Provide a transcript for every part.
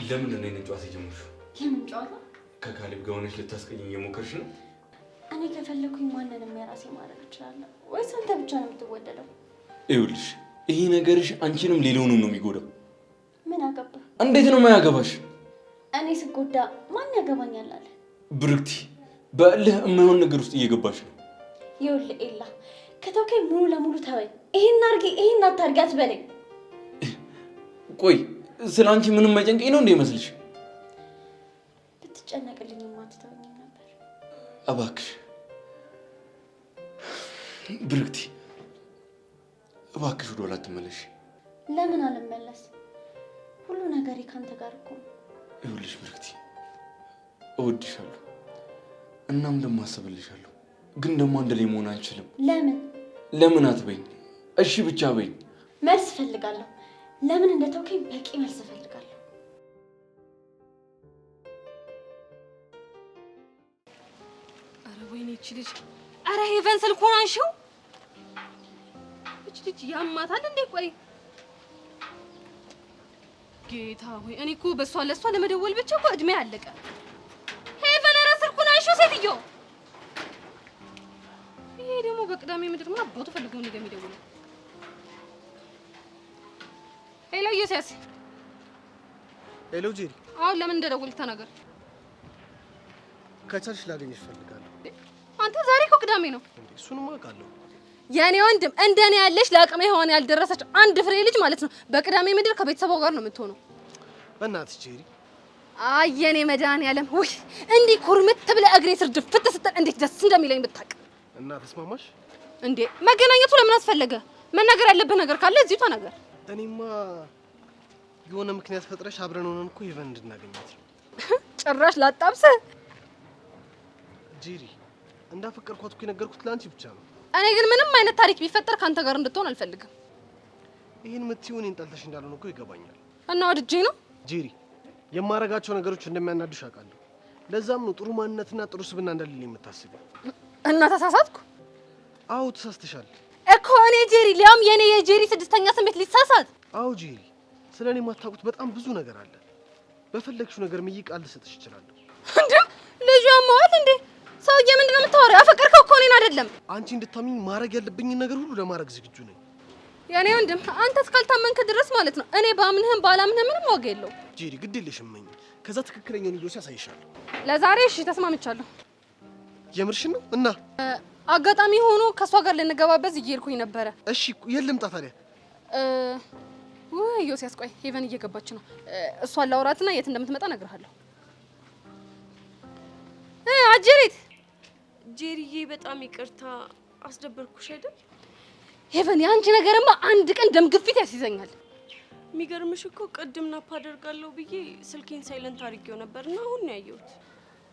ለምን ነው እኔን ጨዋታ የጀመርሽው? የምን ጨዋታ? ከካሌብ ጋር ሆነሽ ልታስቀኝኝ እየሞከርሽ ነው? እኔ ከፈለኩኝ ማንንም የራሴ ማድረግ እችላለሁ ወይስ አንተ ብቻ ነው የምትወደደው? ይኸውልሽ ይሄ ነገርሽ አንቺንም ሌላውንም ነው የሚጎዳው። ምን አገባ? እንዴት ነው የማያገባሽ? እኔ ስጎዳ ማን ያገባኛል አለ? ብርክቲ በእልህ የማይሆን ነገር ውስጥ እየገባሽ ነው። ይኸውልህ ኤላ ከተውከኝ ሙሉ ለሙሉ ተወኝ። ይሄን አድርጊ ይሄን አታድርጊ አትበለኝ። ቆይ ስለ አንቺ ምንም የማይጨንቀኝ ነው እንደ ይመስልሽ? ብትጨነቅልኝማ አትተወኝም ነበር። እባክሽ ብርክቲ እባክሽ ወደኋላ አትመለሽ። ለምን አልመለስ? ሁሉ ነገሬ ካንተ ጋር እኮ ነው። ይኸውልሽ ብርክቲ እወድሻለሁ እናም ደግሞ አስብልሻለሁ፣ ግን ደግሞ አንድ ላይ መሆን አንችልም። ለምን አትበይኝ? እሺ ብቻ በይኝ። መልስ እፈልጋለሁ። ለምን እንደተውከኝ በቂ መልስ እፈልጋለሁ። አረ ወይኔ እቺ ልጅ! አረ ሄቨን ስልኩን አንሺው። እቺ ልጅ ያማታል እንዴ? ቆይ ጌታ ሆይ እኔ እኮ ለሷ ለመደወል ብቻ እኮ እድሜ አለቀ። ሄቨን አረ ስልኩን አንሺው ሴትዮ። ይሄ ደግሞ በቅዳሜ ምድር ምን አባቱ ፈልገው ነው የሚደውለው? ሄሎ ኢየሱስ። ሄሎ ጄሪ። አሁን ለምን እንደደወልክ ተናገር። ከቻልሽ ላገኝሽ እፈልጋለሁ። አንተ ዛሬ እኮ ቅዳሜ ነው። እሱንም አውቃለሁ። የኔ ወንድም እንደኔ ያለሽ ለአቅመ ሔዋን ያልደረሰች አንድ ፍሬ ልጅ ማለት ነው በቅዳሜ ምድር ከቤተሰቧ ጋር ነው የምትሆነው። በእናትሽ ጄሪ። አይ የኔ መድኃኒዓለም ወይ እንዲህ ኩርምት ብለህ እግሬ ስር ድፍት ስትል እንዴት ደስ እንደሚለኝ ብታውቅ። እና ተስማማሽ እንዴ? መገናኘቱ ለምን አስፈለገ? መናገር ያለብህ ነገር ካለ እዚሁ ተናገር። እኔማ የሆነ ምክንያት ፈጥረሽ አብረን ሆነን እኮ ሄቨን እንድናገኛት ነው። ጭራሽ ላጣብስ። ጄሪ እንዳፈቀርኳት እኮ የነገርኩት ለአንቺ ብቻ ነው። እኔ ግን ምንም አይነት ታሪክ ቢፈጠር ካንተ ጋር እንድትሆን አልፈልግም። ይሄን የምትይው እኔን ጠልተሽ እንዳልሆነ እኮ ይገባኛል። እና ወድጄ ነው። ጄሪ የማረጋቸው ነገሮች እንደሚያናዱሽ አውቃለሁ። ለዛም ነው ጥሩ ማንነትና ጥሩ ስብና እንደሌለ የምታስቢው። እና ተሳሳትኩ? አዎ ተሳስተሻል እኮ እኔ ጄሪ ሊያም የኔ የጄሪ ስድስተኛ ስሜት ሊሳሳት። አዎ ጄሪ ስለኔ የማታውቁት በጣም ብዙ ነገር አለ። በፈለግሽው ነገር ምይ ቃል ልሰጥሽ እችላለሁ። እንዴ ልጁ ያማዋል እንዴ? ሰውዬ ምንድነው የምታወራው? አፈቀርከው እኮ እኔን አይደለም። አንቺ እንድታምኚኝ ማድረግ ያለብኝን ነገር ሁሉ ለማድረግ ዝግጁ ነኝ። የኔ ወንድም አንተ እስካልታመንክ ድረስ ማለት ነው እኔ ባምንህም ባላምንህም ምንም ዋጋ የለው። ጄሪ ግድ የለሽም መኝ ከዛ ትክክለኛውን ይዞ ያሳይሻለሁ። ለዛሬ እሺ ተስማምቻለሁ። የምርሽን ነው? እና አጋጣሚ ሆኖ ከሷ ጋር ልንገባበዝ እየሄድኩኝ ነበረ። እሺ የለም ጣ ታዲያ ወይ ዮሴስ ቆይ ሄቨን እየገባች ነው። እሷን ላውራትና የት እንደምትመጣ እነግርሃለሁ። አጀሪት ጄሪዬ በጣም ይቅርታ አስደበርኩሽ አይደል? ሄቨን ያንቺ ነገርማ አንድ ቀን ደም ግፊት ያስይዘኛል። የሚገርምሽ እኮ ቅድም ናፕ አደርጋለሁ ብዬ ስልኬን ሳይለንት አድርጌው ነበርና አሁን ነው ያየሁት።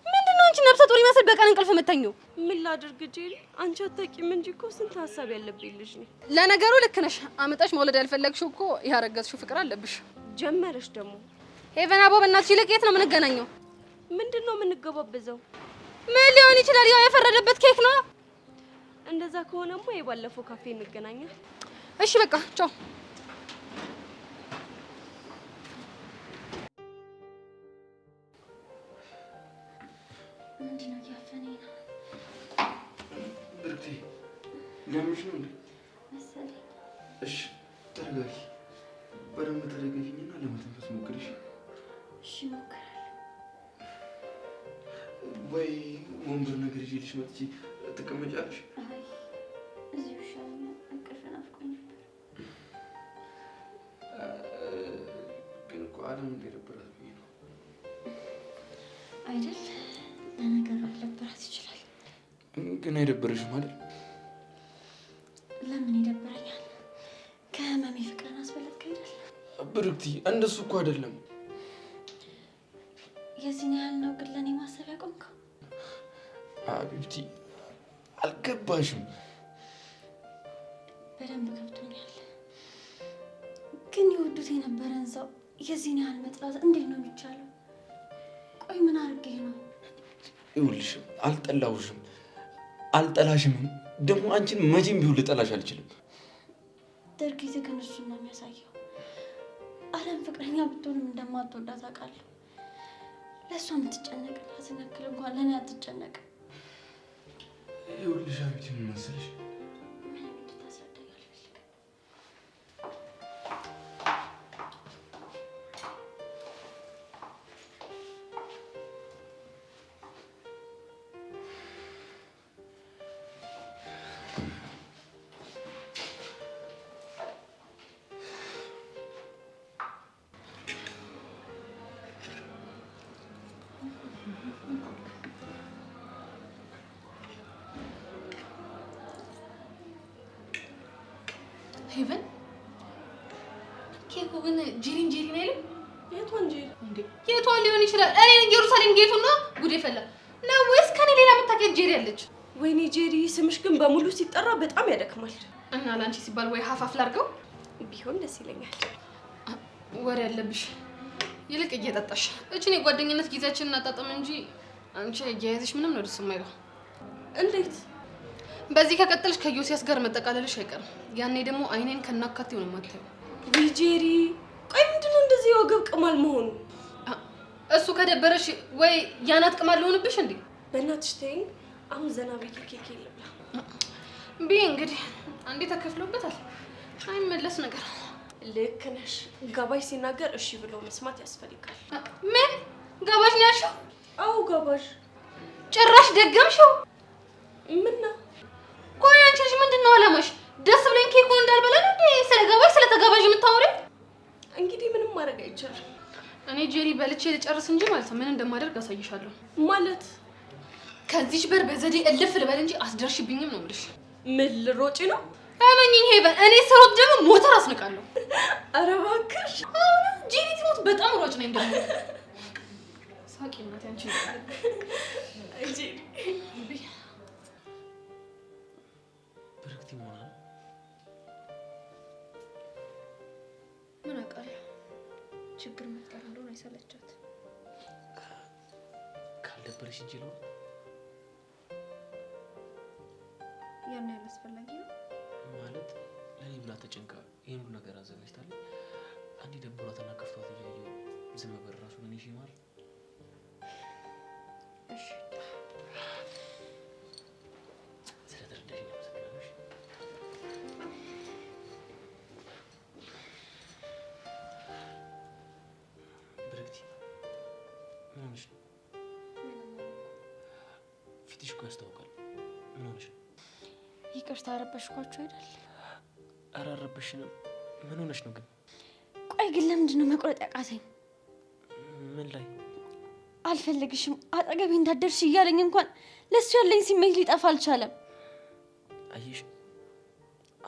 ምንድነው አንቺ ነፍሰ ጡር ይመስል በቀን እንቅልፍ የምተኘው? ምን ላድርግ ጄሪ፣ አንቺ አታውቂም እንጂ እኮ ስንት ሀሳብ ያለብኝ ልጅ ነኝ። ለነገሩ ልክ ነሽ። አመጣሽ መውለድ ያልፈለግሽው እኮ ያረገዝሽው ፍቅር አለብሽ። ጀመረሽ ደግሞ። ሄቨን አቦ በእናትሽ ይልቅ የት ነው የምንገናኘው? ምንድነው የምንገባበዘው? ምን ሊሆን ይችላል? ያው የፈረደበት ኬክ ነው። እንደዛ ከሆነማ የባለፈው ካፌ እንገናኛ። እሺ በቃ ቻው። ምንድነው ያፈነኝ ነው? ብርክቲ ለምንሽ ነው እንዴ? መሰለኝ። እሺ ተረጋጊ። በደንብ ተረጋጊኝና ለመተንፈስ ሞክሪ። እሺ ሞክራለሁ። ወይ ወንበር ነገር ይዤልሽ መጥቼ ትቀመጫለሽ? አይ እዚሁ ይሻለኛል። እንቅልፍ ናፍቆኝ ነበር። ግን እኮ አለም እንደነበራት ብዬ ነው አይደል? ለነገሩ ሊደብራት ይችላል። ግን አይደብርሽም አይደል? ለምን ይደብረኛል? ከህመሜ ፍቅርን አስበለጥክ አይደል? ብርክቲ እንደሱ እኮ አይደለም። የዚህን ያህል ነው ግን ለእኔ ማሰብ ያቆምከው? አቢብቲ አልገባሽም። በደንብ ገብቶኛል። ግን የወዱት የነበረን ሰው የዚህን ያህል መጥላት እንዴት ነው የሚቻለው? ቆይ ምን አድርጌ ነው? ይኸውልሽ አልጠላሁሽም፣ አልጠላሽም። ደግሞ አንቺን መቼም ቢሆን ልጠላሽ አልችልም። ድርጊትህ ግን እሱን ነው የሚያሳየው። አለም ፍቅረኛ ብትሆንም እንደማትወዳት አውቃለሁ። ለእሷ የምትጨነቅላትን ያክል እንኳን ለእኔ አትጨነቅም። ይኸውልሽ አቤት ምን መሰለሽ ሄቨን ኬኩ ግን ጄሪን አይልም? የቷን ጄሪ? እንዴ የቷን ሊሆን ይችላል? እኔ ኢየሩሳሌም ጌቱና ጉዴ ፈላ ነው ወይስ ከኔ ሌላ የምታውቂያት ጄሪ አለች? ወይኔ ጄሪ ስምሽ ግን በሙሉ ሲጠራ በጣም ያደክማል። እና ላንቺ ሲባል ወይ ሀፋፍ ላድርገው ቢሆን ደስ ይለኛል። ወሬ ያለብሽ ይልቅ እየጠጣሽ እቺን የጓደኝነት ጊዜያችንን እናጣጣም እንጂ አንቺ እያያዝሽ ምንም ነው ደስ የማይለው። እንዴት? በዚህ ከቀጠልሽ ከዮሲያስ ጋር መጠቃለልሽ አይቀርም። ያኔ ደግሞ አይኔን ከናካቴው ነው የማታየው። ወይ ጄሪ፣ ቆይ ምንድነው እንደዚህ የወገብ ቅማል መሆኑ? እሱ ከደበረሽ ወይ ያናት ቅማል ልሆንብሽ እንዴ? በእናትሽ ተይኝ። አሁን ዘና ብዬ ኬክ ልብላ። እንግዲህ አንዴ ተከፍሎበታል፣ አይመለስ ነገር። ልክ ነሽ። ጋባዥ ሲናገር እሺ ብሎ መስማት ያስፈልጋል። ምን ጋባዥ ነው ያልሽው? አዎ ጋባዥ። ጭራሽ ደገምሽው? ምን ነው? ቆይ አንቺ ልጅ ምንድነው አላማሽ? ደስ ብሎኝ ኬኩን እንዳልበላ ነው እንዴ ስለ ጋባዥ ስለ ተጋባዥ የምታወሪው? እንግዲህ ምንም ማድረግ አይቻልም። እኔ ጄሪ በልቼ ልጨርስ እንጂ ማለት ምን እንደማደርግ አሳይሻለሁ። ማለት ከዚህች በር በዘዴ እልፍ ልበል እንጂ አስደርሽብኝም ነው የምልሽ። ምን ልሮጪ ነው? አመኝኝ ሄቨን፣ እኔ ስሮጥ ደግሞ ሞተር አስነቃለሁ። ኧረ እባክሽ አሁን ጄሪ ትሞት በጣም ሯጭ ነኝ ደግሞ። ሳቂ እናቴ አንቺ ጄሪ ብርክቲ ሞና ምን አውቃለሁ። ችግር መፍጠር እንደሆነ አይሰለቻት። ካልደበረሽ እንጂ ነው ያን ያህል አስፈላጊ ነው ማለት ለኔ ብላ ተጨንቃ ይሄን ሁሉ ነገር አዘጋጅታለች። አንዴ ደብሯትና ከፍቷት እያየሁ ዝም ብር ራሱ ምን ይሽማል? እሺ ስለተረዳሽኝ አመሰግናለሁ። ብርክቲ ምን ሆነሽ ነው? ፊትሽ እኮ ያስታውቃል። ምን ሆነሽ ነው? ይቅርታ አረበሽኳችሁ አይደል? ኧረ አልረበሽንም። ምን ሆነሽ ነው ግን? ቆይ ግን ለምንድን ነው መቁረጥ ያቃተኝ? ምን ላይ? አልፈልግሽም አጠገቤ እንዳደርሽ እያለኝ እንኳን ለሱ ያለኝ ስሜት ሊጠፋ አልቻለም። አየሽ፣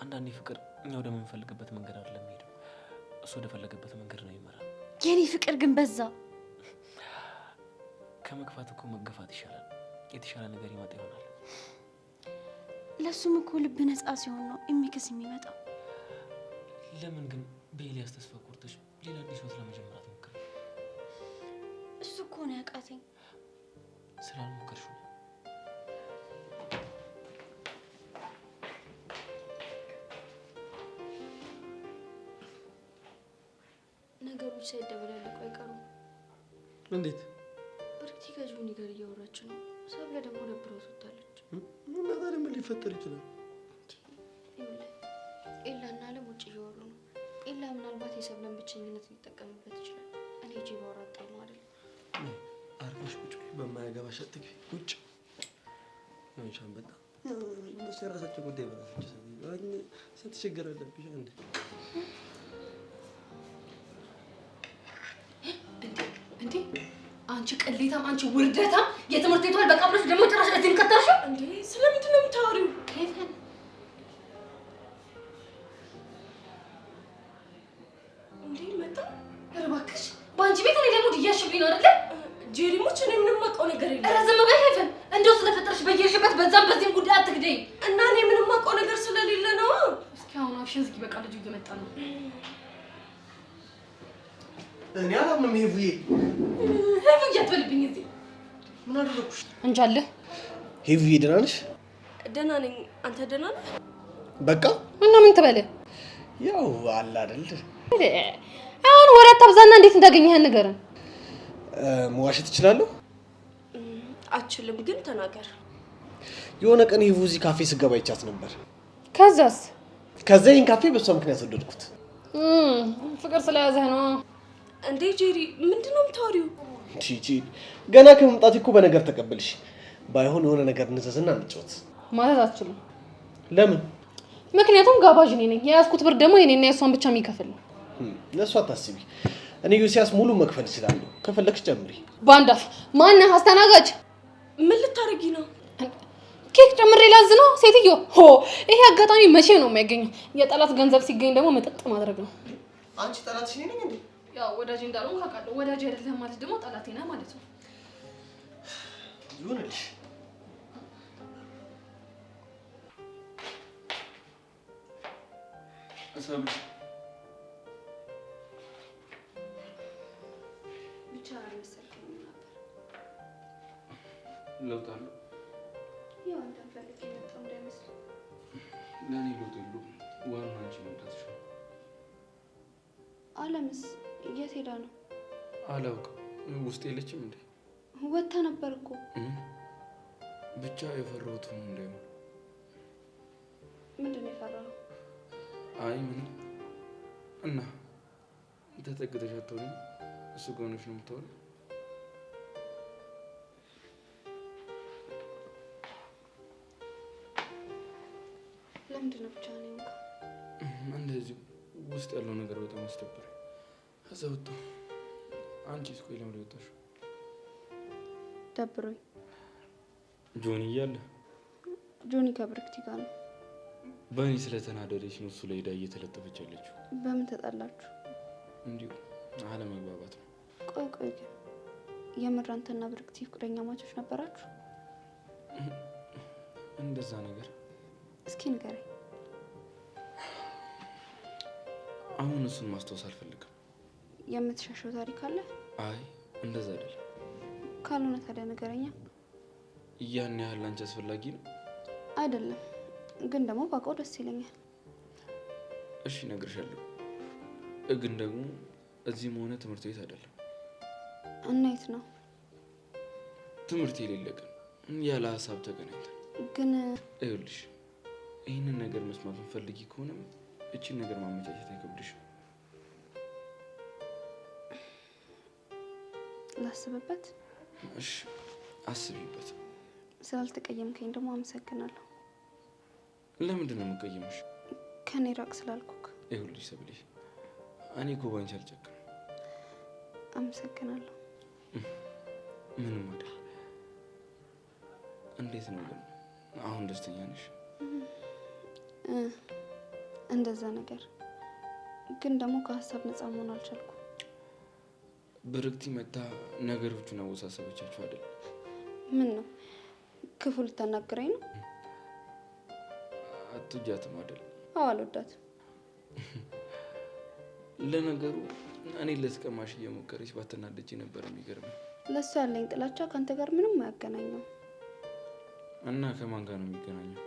አንዳንዴ ፍቅር እኛ ወደምንፈልግበት መንገድ አይደለም የሚሄደው፣ እሱ ወደፈለገበት መንገድ ነው የሚመራው። የኔ ፍቅር ግን በዛ። ከመግፋት እኮ መገፋት ይሻላል። የተሻለ ነገር ይመጣ ይሆናል። ለሱም እኮ ልብ ነፃ ሲሆን ነው የሚክስ የሚመጣው። ለምን ግን በኤልያስ ተስፋ ቆርጠሽ ሌላ አዲስ ህይወት ለመጀመር አትሞክሪም? እሱ እኮ ነው ያቃተኝ። ስላልሞከርሽው ነው። ነገሮች ሳይደበላለቁ አይቀሩም። እንዴት? ብርክቲ ከጆኒ ጋር እያወራች ነው። ሰብለ ደግሞ ደብረው ወጥታለች። እና ታዲያ ምን ሊፈጠር ይችላል? ኤላና አለም ውጭ እያወሩ ነው። ኤላ ምናልባት የሰብለን ብቸኝነት ሊጠቀምበት ይችላል። እኔ እጄ ባወራጣ ነው አይደል? አርፈሽ ቁጭ በማያገባሽ አትግቢ። ውጭ አንቺን በጣም እነሱ የራሳቸው ጉዳይ በራሳቸው ስትቸገር አለብሽ። እንዴ አንቺ ቅሌታም፣ አንቺ ውርደታም፣ የትምህርት ቤቷን በቃ ብለሽ ደግሞ ጭራሽ እዚህም ከተርሽው እንዴ! ስለምንድን ነው የምታወሪው? ሄቨን እንዴ መጣ? ኧረ እባክሽ በአንቺ ቤት እኔ ደግሞ ድያሽብኝ ነው አይደለ? ጄሪሞች እኔ ምንም አውቀው ነገር የለም። ኧረ ዝም በይ ሄቨን፣ እንደው ስለፈጠረሽ በየሽበት በዛም በዚህም ጉዳይ አትግደኝ። እና እኔ ምንም አውቀው ነገር ስለሌለ ነው። እስኪ አሁን አፍሽን ዝጊ፣ በቃ ልጁ እየመጣ ነው። እኔ አላምንም። ሄቪዬ ሄቪዬ አትበልብኝ። እዚህ ምን አደረኩሽ? እንጃለህ። ሄቪዬ ደህና ነሽ? ደህና ነኝ። አንተ ደህና ነህ? በቃ እና ምን ትበለ? ያው አለ አይደል አሁን ወሬ አታብዛና እንዴት እንዳገኘህ ንገረን። መዋሸት እችላለሁ? አችልም፣ ግን ተናገር። የሆነ ቀን የቡዚ ካፌ ስገባ ይቻት ነበር። ከዛስ? ከዛ ይሄን ካፌ በሷ ምክንያት ወደድኩት። ፍቅር ስለያዘህ ነው እንዴ? ጄሪ ምንድነው የምታወሪው? ቺቺ ገና ከመምጣት እኮ በነገር ተቀበልሽ። ባይሆን የሆነ ነገር እንዘዝና እንጫወት ማለት አትችልም። ለምን? ምክንያቱም ጋባዥ እኔ ነኝ። የያዝኩት ብር ደግሞ የኔና የሷን ብቻ የሚከፍል ነው። ለሷ አታስቢ። እኔ ዩሲያስ ሙሉ መክፈል እችላለሁ። ከፈለግሽ ጨምሪ። ባንዳፍ ማነህ አስተናጋጅ? ምን ልታረጊ ነው? ኬክ ጨምሬ ላዝ ነው ሴትዮ። ይሄ አጋጣሚ መቼ ነው የማይገኘው? የጠላት ገንዘብ ሲገኝ ደግሞ መጠጥ ማድረግ ነው። አንቺ ጠላትሽ ነኝ እንዴ? ያው ወዳጅ እንዳልሆንኩ አውቃለሁ። ወዳጅ አይደለም ማለት ደግሞ ጠላቴ ነህ ማለት ነው። ይሁንልሽ። አሰብ ብቻ አልመሰልከኝም ነበር። ለውጥ አለው? ያው አንተን ፈልጌ የመጣሁ እንዳይመስል። ለእኔ ለውጥ የለውም። ዋናው አንቺ መምጣትሽ ነው። አለምስ የት ሄዳ ነው? አላውቅም። ውስጥ የለችም እንዴ? ወጥታ ነበር እኮ። ብቻ የፈራሁት ነው እንዳይሆን። ምንድን ነው የፈራኸው? አይ ምንም። እና ተጠግተሽ አትሆንም? እሱ ጋር ሆነሽ ነው የምታወሪው? ለምንድን ነው ብቻ ነው የሆንከው? እንደዚህ ውስጥ ያለው ነገር በጣም አስደበረኝ። ከዛ ወጣሁ። አንቺስ ቆይ ለምን ወጣሽ? ደብሮኝ። ጆኒ እያለ? ጆኒ ከብርክቲ ጋር ነው። በእኔ ስለተናደደች ነው እሱ ላይ ሄዳ እየተለጠፈች ያለችው። በምን ተጣላችሁ? እንዲሁ አለመግባባት ነው። ቆይ ግን የምር አንተና ብርክቲ ፍቅረኛ ማቾች ነበራችሁ? እንደዛ ነገር። እስኪ ንገረኝ። አሁን እሱን ማስታወስ አልፈልግም። የምትሻሸው ታሪክ አለ? አይ እንደዛ አይደለም። ካልሆነ ታዲያ ንገረኛ። ያን ያህል አንቺ አስፈላጊ ነው? አይደለም፣ ግን ደግሞ ባውቀው ደስ ይለኛል። እሺ እነግርሻለሁ። ግን ደግሞ እዚህም ሆነ ትምህርት ቤት አይደለም። እና የት ነው? ትምህርት የሌለ ቀን ያለ ሀሳብ ተገናኝተን። ግን ይኸውልሽ ይህንን ነገር መስማት ፈልጊ ከሆነም እቺን ነገር ማመቻቸት አይከብድሽም። ላስብበት። እሺ አስቢበት። ስላልተቀየምከኝ ደግሞ አመሰግናለሁ። ለምንድን ነው የምቀየምሽ? ከኔ ራቅ ስላልኩክ። ይኸውልሽ ሰብሌ፣ እኔ እኮ ባንቺ አልጨክንም። አመሰግናለሁ። ምንም አይደል። እንዴት ነው ግን አሁን ደስተኛ ነሽ? እንደዛ ነገር ግን ደግሞ ከሀሳብ ነፃ መሆን አልቻልኩም። ብርክቲ መታ ነገሮቹን አወሳሰበቻችሁ አይደል? ምን ነው ክፉ ልታናግረኝ ነው? አትወጃትም አይደል? አዎ አልወዳትም። ለነገሩ እኔ ልትቀማሽ እየሞከረች ባትናደጂ ነበር የሚገርመኝ። ለእሱ ያለኝ ጥላቻ ከአንተ ጋር ምንም አያገናኘው። እና ከማን ጋር ነው የሚገናኘው?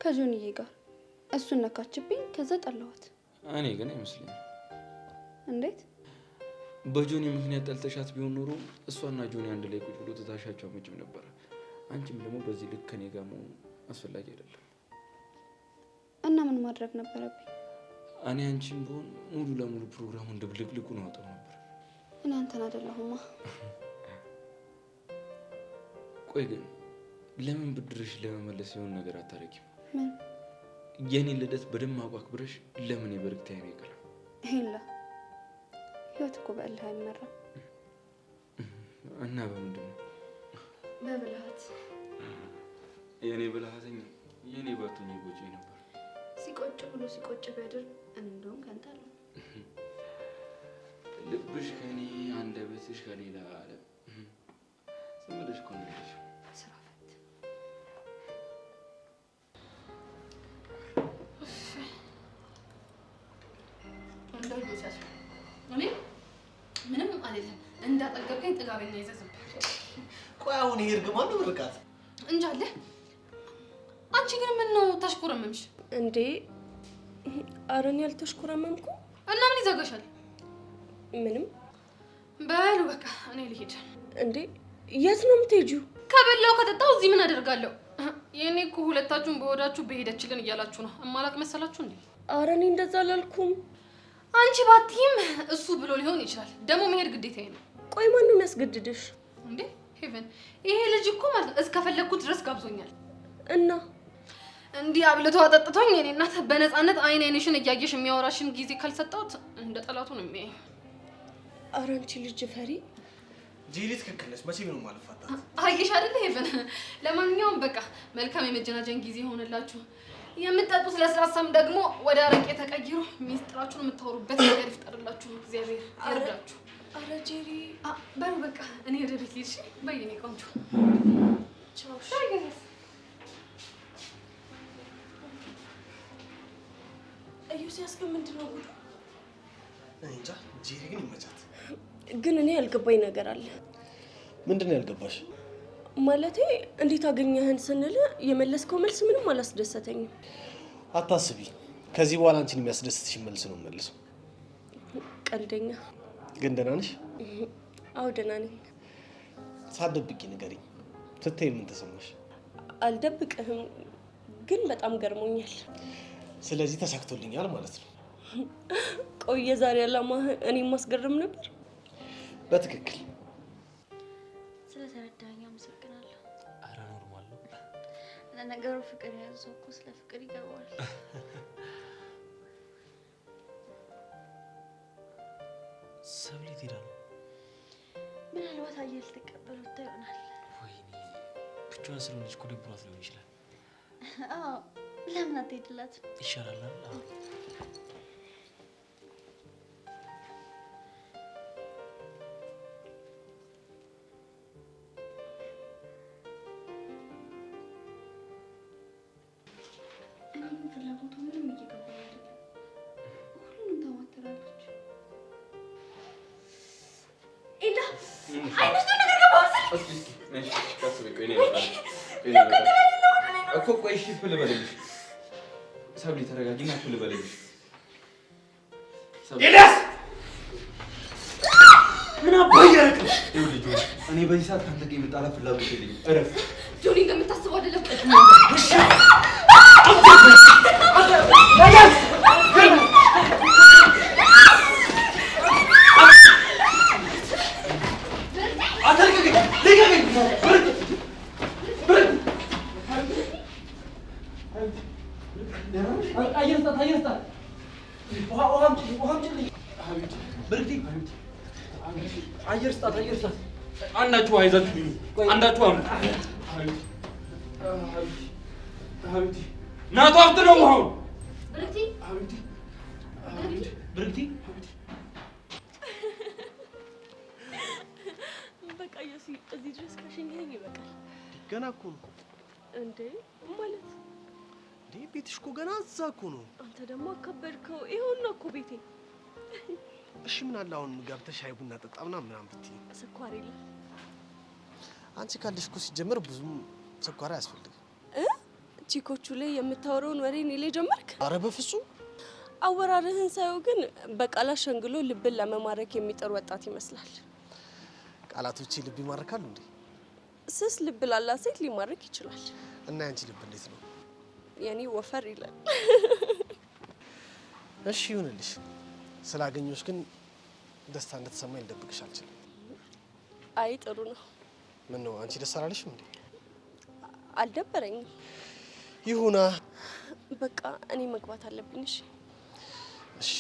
ከጆንዬ ጋር። እሱን ነካችብኝ፣ ከዛ ጠላኋት። እኔ ግን አይመስለኝም። እንዴት? በጆኒ ምክንያት ጠልተሻት ቢሆን ኖሮ እሷና ጆኒ አንድ ላይ ቁጭ ብሎ ትታሻቸው አመጭም ነበር። አንቺም ደግሞ በዚህ ልክ ከኔ ጋር መሆኑ አስፈላጊ አይደለም። እና ምን ማድረግ ነበረብኝ? እኔ አንቺም ቢሆን ሙሉ ለሙሉ ፕሮግራሙን ድብልቅልቁን አወጣው ነበር። እኔ አንተን አይደለሁማ። ቆይ ግን ለምን ብድርሽ ለመመለስ የሆነ ነገር አታረጊም? ምን? የኔን ልደት በደማቁ አክብረሽ ለምን የበርክታ አይቀርም? ይላ ህይወት እኮ በእልህ አይመራም። እና በምንድን ነው? በብልሃት። የኔ ብልሃተኛ የኔ ባቱኝ ጎጆ ነበር። ሲቆጭ ብሎ ሲቆጭ ቢያድር እንደውም ከንታለ። ልብሽ ከኔ አንደበትሽ ከሌላ ዓለም ዝም ብለሽ እኮ ነው ያለሽው። ስራ ፈት። እንደው ይወሳሽ እኔ ምንም አይደለም። እንዳጠገብከኝ ጥጋበኛ ይዘዝም። ቆይ አሁን ይሄ እርግማን ነው ብርቃት? እንጃለ። አንቺ ግን ምን ነው ታሽኮረመምሽ እንዴ? አረን ያልተሽኮረመምኩ እና ምን ይዘጋሻል? ምንም በሉ በቃ እኔ ልሄድ። እንዴ የት ነው የምትሄጂው? ከበላው ከጠጣው እዚህ ምን አደርጋለሁ? የኔ እኮ ሁለታችሁን በወዳችሁ በሄደችልን እያላችሁ ነው። እማላቅ መሰላችሁ እንዴ? ኧረ እኔ እንደዛ አላልኩም። አንቺ ባትይም እሱ ብሎ ሊሆን ይችላል። ደግሞ መሄድ ግዴታዬ ነው። ቆይ ማን ነው የሚያስገድድሽ? እንዴ ሄቨን፣ ይሄ ልጅ እኮ ማለት ነው እስከፈለግኩት ድረስ ጋብዞኛል። እና እንዲህ አብልቶ አጠጥቶኝ የኔ እናት በነፃነት አይን አይንሽን እያየሽ የሚያወራሽን ጊዜ ካልሰጠሁት እንደ ጠላቱ ነው የሚያይ። ኧረ አንቺ ልጅ ፈሪ። ጂሊ ትክክል ነች። መቼም ነው ማልፋታት። አየሽ አይደል ሄቨን? ለማንኛውም በቃ መልካም የመጀናጀን ጊዜ ሆነላችሁ። የምትጠጡት ለስላሳም ደግሞ ወደ አረቄ ተቀይሮ ሚስጥራችሁን የምታወሩበት ነገር ይፍጠርላችሁ። እግዚአብሔር ይርዳችሁ። ኧረ ጄሪ በሉ በቃ እኔ ወደ ቤት ልሂድ። በየኔ ቆንጆ ቻው። ኢዮስያስ ግን ምንድን ነው ጉዱ? እኔ እንጃ። ጄሪ ግን ይመቻት። ግን እኔ ያልገባኝ ነገር አለ። ምንድን ነው ያልገባሽ? ማለቴ እንዴት አገኘህን ስንል የመለስከው መልስ ምንም አላስደሰተኝም። አታስቢ፣ ከዚህ በኋላ አንቺን የሚያስደስትሽ መልስ ነው መልሰው። ቀልደኛ። ግን ደህና ነሽ? አዎ ደህና ነኝ። ሳትደብቂ ንገሪኝ። ስታይ ምን ተሰማሽ? አልደብቅህም፣ ግን በጣም ገርሞኛል። ስለዚህ ተሳክቶልኛል ማለት ነው። ቆይ የዛሬ ዓላማህ እኔን ማስገረም ነበር? በትክክል። ስለተረዳኸኝ አመሰግናለሁ። ኧረ ኖርማል ነው። ለነገሩ ፍቅር የያዘው እኮ ስለ ፍቅር ይገባዋል። ሰብሊ ትሄዳ ነው። ምናልባት አየር ልትቀበሉት ይሆናል። ወይኔ ብቻዋን ስለሆነች እኮ ደብሯት ሊሆን ይችላል። አዎ ለምን አትሄድላትም? ይሻላል አይደል? እኔም ፍላጎቱ ምንም እየገባኝ አይደለም። ሁሉንም ታማትራለች። ኤላ አይነቱ ነገር ገባው እኮ ቆይ እሺ ፍል በለልሽ። ሰብሊ ተረጋጊና ፍል በለልሽ። ኤልያስ ምን አባይ ያረክሽ? ይኸውልህ እኔ በዚህ ሰዓት ካንተ ጋር የመጣላት ፍላጎት የለኝም። እረፍ። ጆኒ እንደምታስበው አይደለም። አንዳችሁ አይዛችሁ አንዳችሁ አምጡ። ሀቢብቲ ናቱ ሀብት ነው ውሃው። ብርክቲ ሀቢብቲ ብርክቲ በቃ ኢዮሲ እዚህ ድረስ ካሸኘኸኝ ይበቃል። ገና እኮ ነው እንዴ ማለት እንዴ? ቤትሽ እኮ ገና እዛ እኮ ነው። አንተ ደግሞ አከበድከው። ይኸውና እኮ ቤቴ። እሺ ምን አለ አሁን ገብተሽ ሻይ ቡና ጠጣ ምናምን ብትይ? ስኳር የለም። አንቺ ካለሽ እኮ ሲጀመር ብዙም ስኳር አያስፈልግም። ቺኮቹ ላይ የምታወራውን ወሬ እኔ ላይ ጀመርክ? አረ በፍጹም። አወራርህን ሳየው ግን በቃላት ሸንግሎ ልብን ለመማረክ የሚጥር ወጣት ይመስላል። ቃላቶቼ ልብ ይማርካሉ እንዴ? ስስ ልብ ላላት ሴት ሊማርክ ይችላል። እና ያንቺ ልብ እንዴት ነው? የኔ ወፈር ይላል። እሺ ይሁንልሽ። ስላገኘሁሽ ግን ደስታ እንደተሰማኝ ልደብቅሽ አልችልም። አይ ጥሩ ነው። ምን ነው አንቺ ደስ አላለሽም እንዴ? አልደበረኝም። ይሁና። በቃ እኔ መግባት አለብኝ። እሺ እሺ።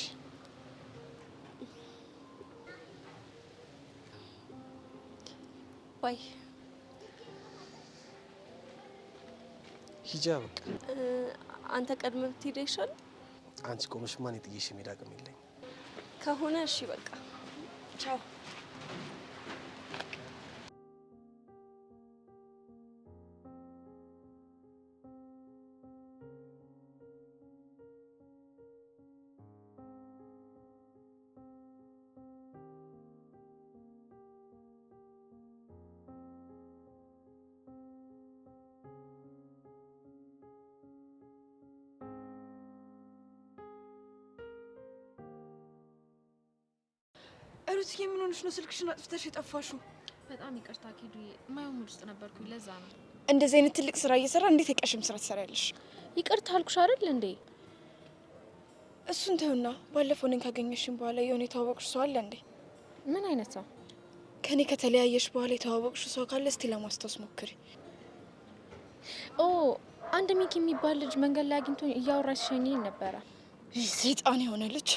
ባይ። ሂጂ በቃ። አንተ ቀድመህ ብትሄድ ይሻላል። አንቺ ቆመሽ ማን የጥዬሽ መሄድ አቅም የለኝም ከሆነ እሺ በቃ ቻው። ሩትዬ ምን ሆነሽ ነው ስልክሽን አጥፍተሽ የጠፋሽው? በጣም ይቅርታ ኪዱዬ፣ የማይሆን ሙድ ውስጥ ነበርኩኝ ለዛ ነው። እንደዚህ አይነት ትልቅ ስራ እየሰራ እንዴት የቀሽም ስራ ትሰሪያለሽ? ይቅርታ አልኩሽ አይደል እንዴ? እሱን ተውና ባለፈው እኔን ካገኘሽኝ በኋላ የሆነ የተዋወቅሽ ሰው አለ እንዴ? ምን አይነት ሰው? ከኔ ከተለያየሽ በኋላ የተዋወቅሽ ሰው ካለ እስቲ ለማስታወስ ሞክሪ። ኦ አንድ ሚኪ የሚባል ልጅ መንገድ ላይ አግኝቶኝ እያወራሽ ሸኝኝ ነበረ። ሰይጣን የሆነ ልጅ።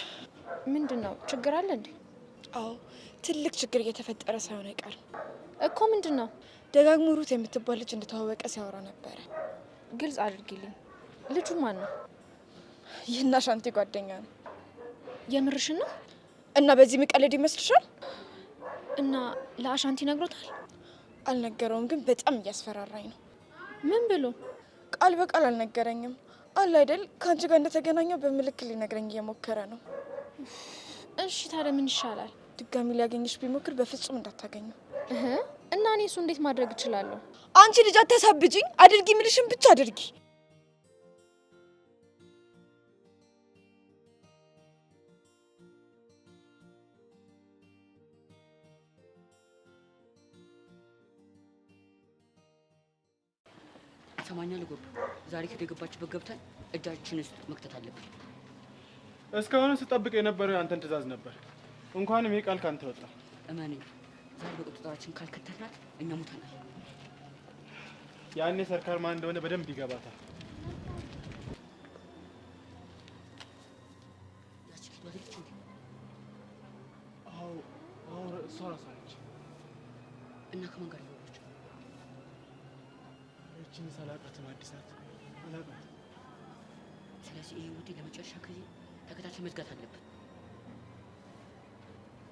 ምንድነው ችግር አለ እንዴ? አዎ ትልቅ ችግር እየተፈጠረ ሳይሆን አይቀርም እኮ። ምንድነው? ደጋግሞ ሩት የምትባል ልጅ እንደተዋወቀ ሲያወራ ነበረ። ግልጽ አድርጊልኝ። ልጁ ማን ነው? ይህና ሻንቲ ጓደኛ ነው። የምርሽ ነው? እና በዚህ መቀለድ ይመስልሻል? እና ለአሻንቲ ነግሮታል? አልነገረውም፣ ግን በጣም እያስፈራራኝ ነው። ምን ብሎ? ቃል በቃል አልነገረኝም። አለ አይደል ከአንቺ ጋር እንደተገናኘው በምልክት ሊነግረኝ እየሞከረ ነው። እሺ ታዲያ ምን ይሻላል? ድጋሚ ሊያገኝሽ ቢሞክር በፍጹም እንዳታገኙ። እና እኔ እሱ እንዴት ማድረግ እችላለሁ? አንቺ ልጅ አታሳብጂኝ። አድርጊ ምልሽን ብቻ አድርጊ። ሰማኛል ጎብ ዛሬ ከደገባችበት ገብተን እጃችን ውስጥ መክተት አለብን። እስካሁን ስጠብቅ የነበረው ያንተን ትዕዛዝ ነበር። እንኳንም ይሄ ቃል ካንተ ወጣ። እመነኝ፣ ዛሬ በቁጥጥራችን ካልከተትናት እኛ ሙተናል። ያኔ ሰርካር ማን እንደሆነ በደንብ ይገባታል። ያስችል ወደልች እንዴ? አዎ እሷ ራሷ ነች። እና ከማን ጋር ይወራች? እቺን ሰላቀት ነው አዲሳት አላቀት። ስለዚህ ይሄ ውዴ ለመጨረሻ ጊዜ ተከታታይ መዝጋት አለብን።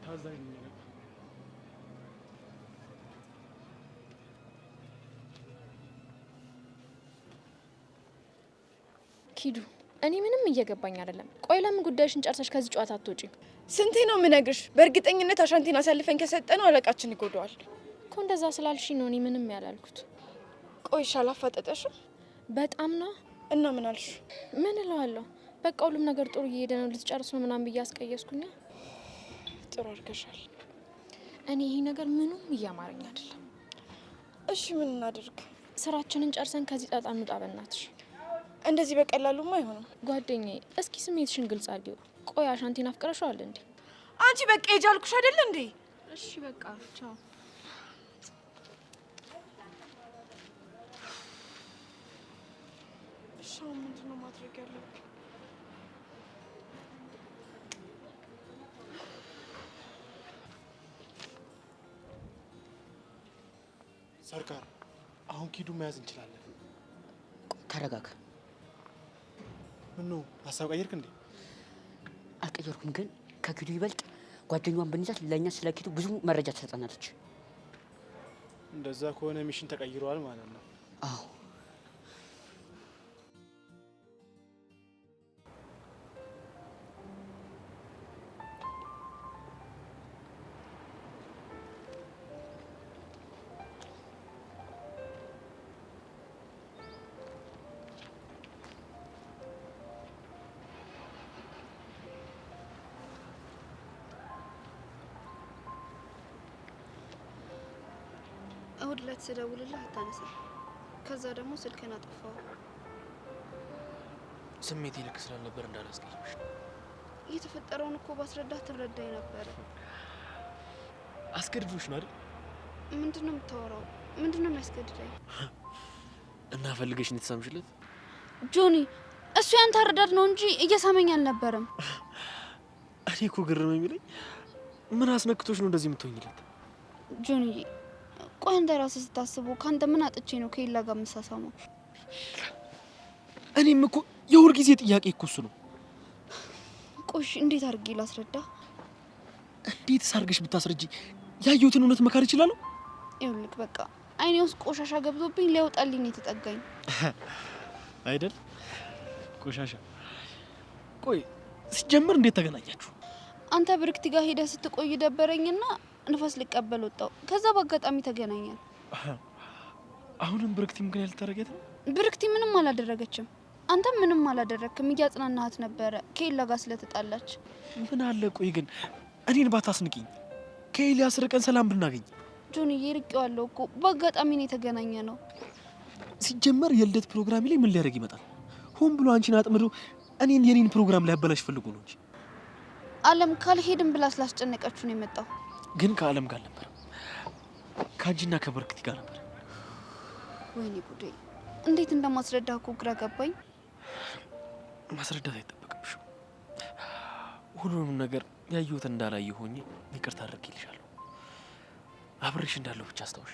ታዛኝ ነኝ። ኪዱ እኔ ምንም እየገባኝ አይደለም። ቆይ ለምን ጉዳይሽን ጨርሰሽ ከዚህ ጨዋታ አትወጪም? ስንቴ ነው የምነግርሽ? በእርግጠኝነት አሻንቲን አሳልፈን ከሰጠነው አለቃችን ይጎዳዋል እኮ። እንደዛ ስላልሽ ነው እኔ ምንም ያላልኩት። ቆይ አላፋጠጠሽም? በጣም ነው። እና ምን አልሽ? ምን እለዋለሁ? በቃ ሁሉም ነገር ጥሩ እየሄደ ነው፣ ልትጨርስ ነው ምናምን ብዬ አስቀየስኩኛ። ጥሩ አድርገሻል። እኔ ይሄ ነገር ምንም እያማረኝ አይደለም። እሺ ምን እናድርግ? ስራችንን ጨርሰን ከዚህ ጣጣ እንውጣ በእናትሽ። እንደዚህ በቀላሉማ አይሆንም። ጓደኛዬ እስኪ ስሜትሽን ግልጽ አድርጊው። ቆይ አሻንቲን አፍቅረሽዋል እንዴ? አንቺ በቃ ሂጂ አልኩሽ አይደል እንዴ? እሺ በቃ ቻው። እሺ ምንድን ነው ማድረግ ያለብኝ? ሰርካር አሁን ኪዱ መያዝ እንችላለን። ተረጋጋ። ምነው ሀሳብ ቀየርክ እንዴ? አልቀየርኩም፣ ግን ከኪዱ ይበልጥ ጓደኛዋን ብንይዛት ለእኛ ስለ ኪዱ ብዙ መረጃ ትሰጠናለች። እንደዛ ከሆነ ሚሽን ተቀይሯል ማለት ነው። አዎ እሁድ ዕለት ስደውልልህ አታነሳም። ከዛ ደግሞ ስልክህን አጠፋው። ስሜቴ ልክ ስላልነበር እንዳላስቀይምሽ። የተፈጠረውን እኮ ባስረዳህ ትረዳኝ ነበረ። አስገድዶሽ ነው አይደል? ምንድነው የምታወራው? ምንድነው የሚያስገድደኝ? እና ፈልገሽ ነው የተሳምሽለት? ጆኒ፣ እሱ ያንተ አረዳድ ነው እንጂ እየሳመኝ አልነበረም። እኔ እኮ ግርም የሚለኝ ምን አስነክቶሽ ነው እንደዚህ የምትሆኝለት? ጆኒ፣ ቆይ አንተ ራስህ ስታስበው ከአንተ ምን አጥቼ ነው ከሌላ ጋር የምሳሳመው? እኔም እኮ የሁል ጊዜ ጥያቄ እኮ እሱ ነው። ቆሽ እንዴት አድርጌ ላስረዳ? እንዴት ሳርገሽ ብታስረጂ ያየሁትን እውነት መካድ ይችላል? ይኸውልህ በቃ አይኔ ውስጥ ቆሻሻ ገብቶብኝ ሊያወጣልኝ ነው የተጠጋኝ አይደል? ቆሻሻ። ቆይ ሲጀምር እንዴት ተገናኛችሁ? አንተ ብርክቲ ጋር ሄደህ ስትቆይ ደበረኝና ንፋስ ልቀበል ወጣው። ከዛ በአጋጣሚ ተገናኘን። አሁንም ብርክቲ ምክንያት ልታረጋት ነው? ብርክቲ ምንም አላደረገችም። አንተም ምንም አላደረክም። እያጽናናሃት ነበረ ከሌላ ጋር ስለተጣላች። ምን አለ ቆይ ግን እኔን ባታስንቂኝ። ከኤልያስ ርቀን ሰላም ብናገኝ። ጆንዬ ርቄዋለሁ እኮ በአጋጣሚ ነው የተገናኘ ነው። ሲጀመር የልደት ፕሮግራም ላይ ምን ሊያደርግ ይመጣል? ሆን ብሎ አንቺን አጥምዶ የኔን ፕሮግራም ላይ ያበላሽ ፈልጎ ነው እንጂ። አለም ካልሄድም ብላ ስላስጨነቀችሁ ነው የመጣው። ግን ከአለም ጋር ነበር፣ ከአንቺና ከበርክቲ ጋር ነበር። ወይኔ ጉዴ! እንዴት እንደማስረዳ እኮ ግራ ገባኝ። ማስረዳት አይጠበቅብሽም። ሁሉንም ነገር ያየሁት እንዳላየ ሆኜ ይቅርታ አድርጌልሻለሁ። አብሬሽ እንዳለሁ ብቻ አስታውሽ።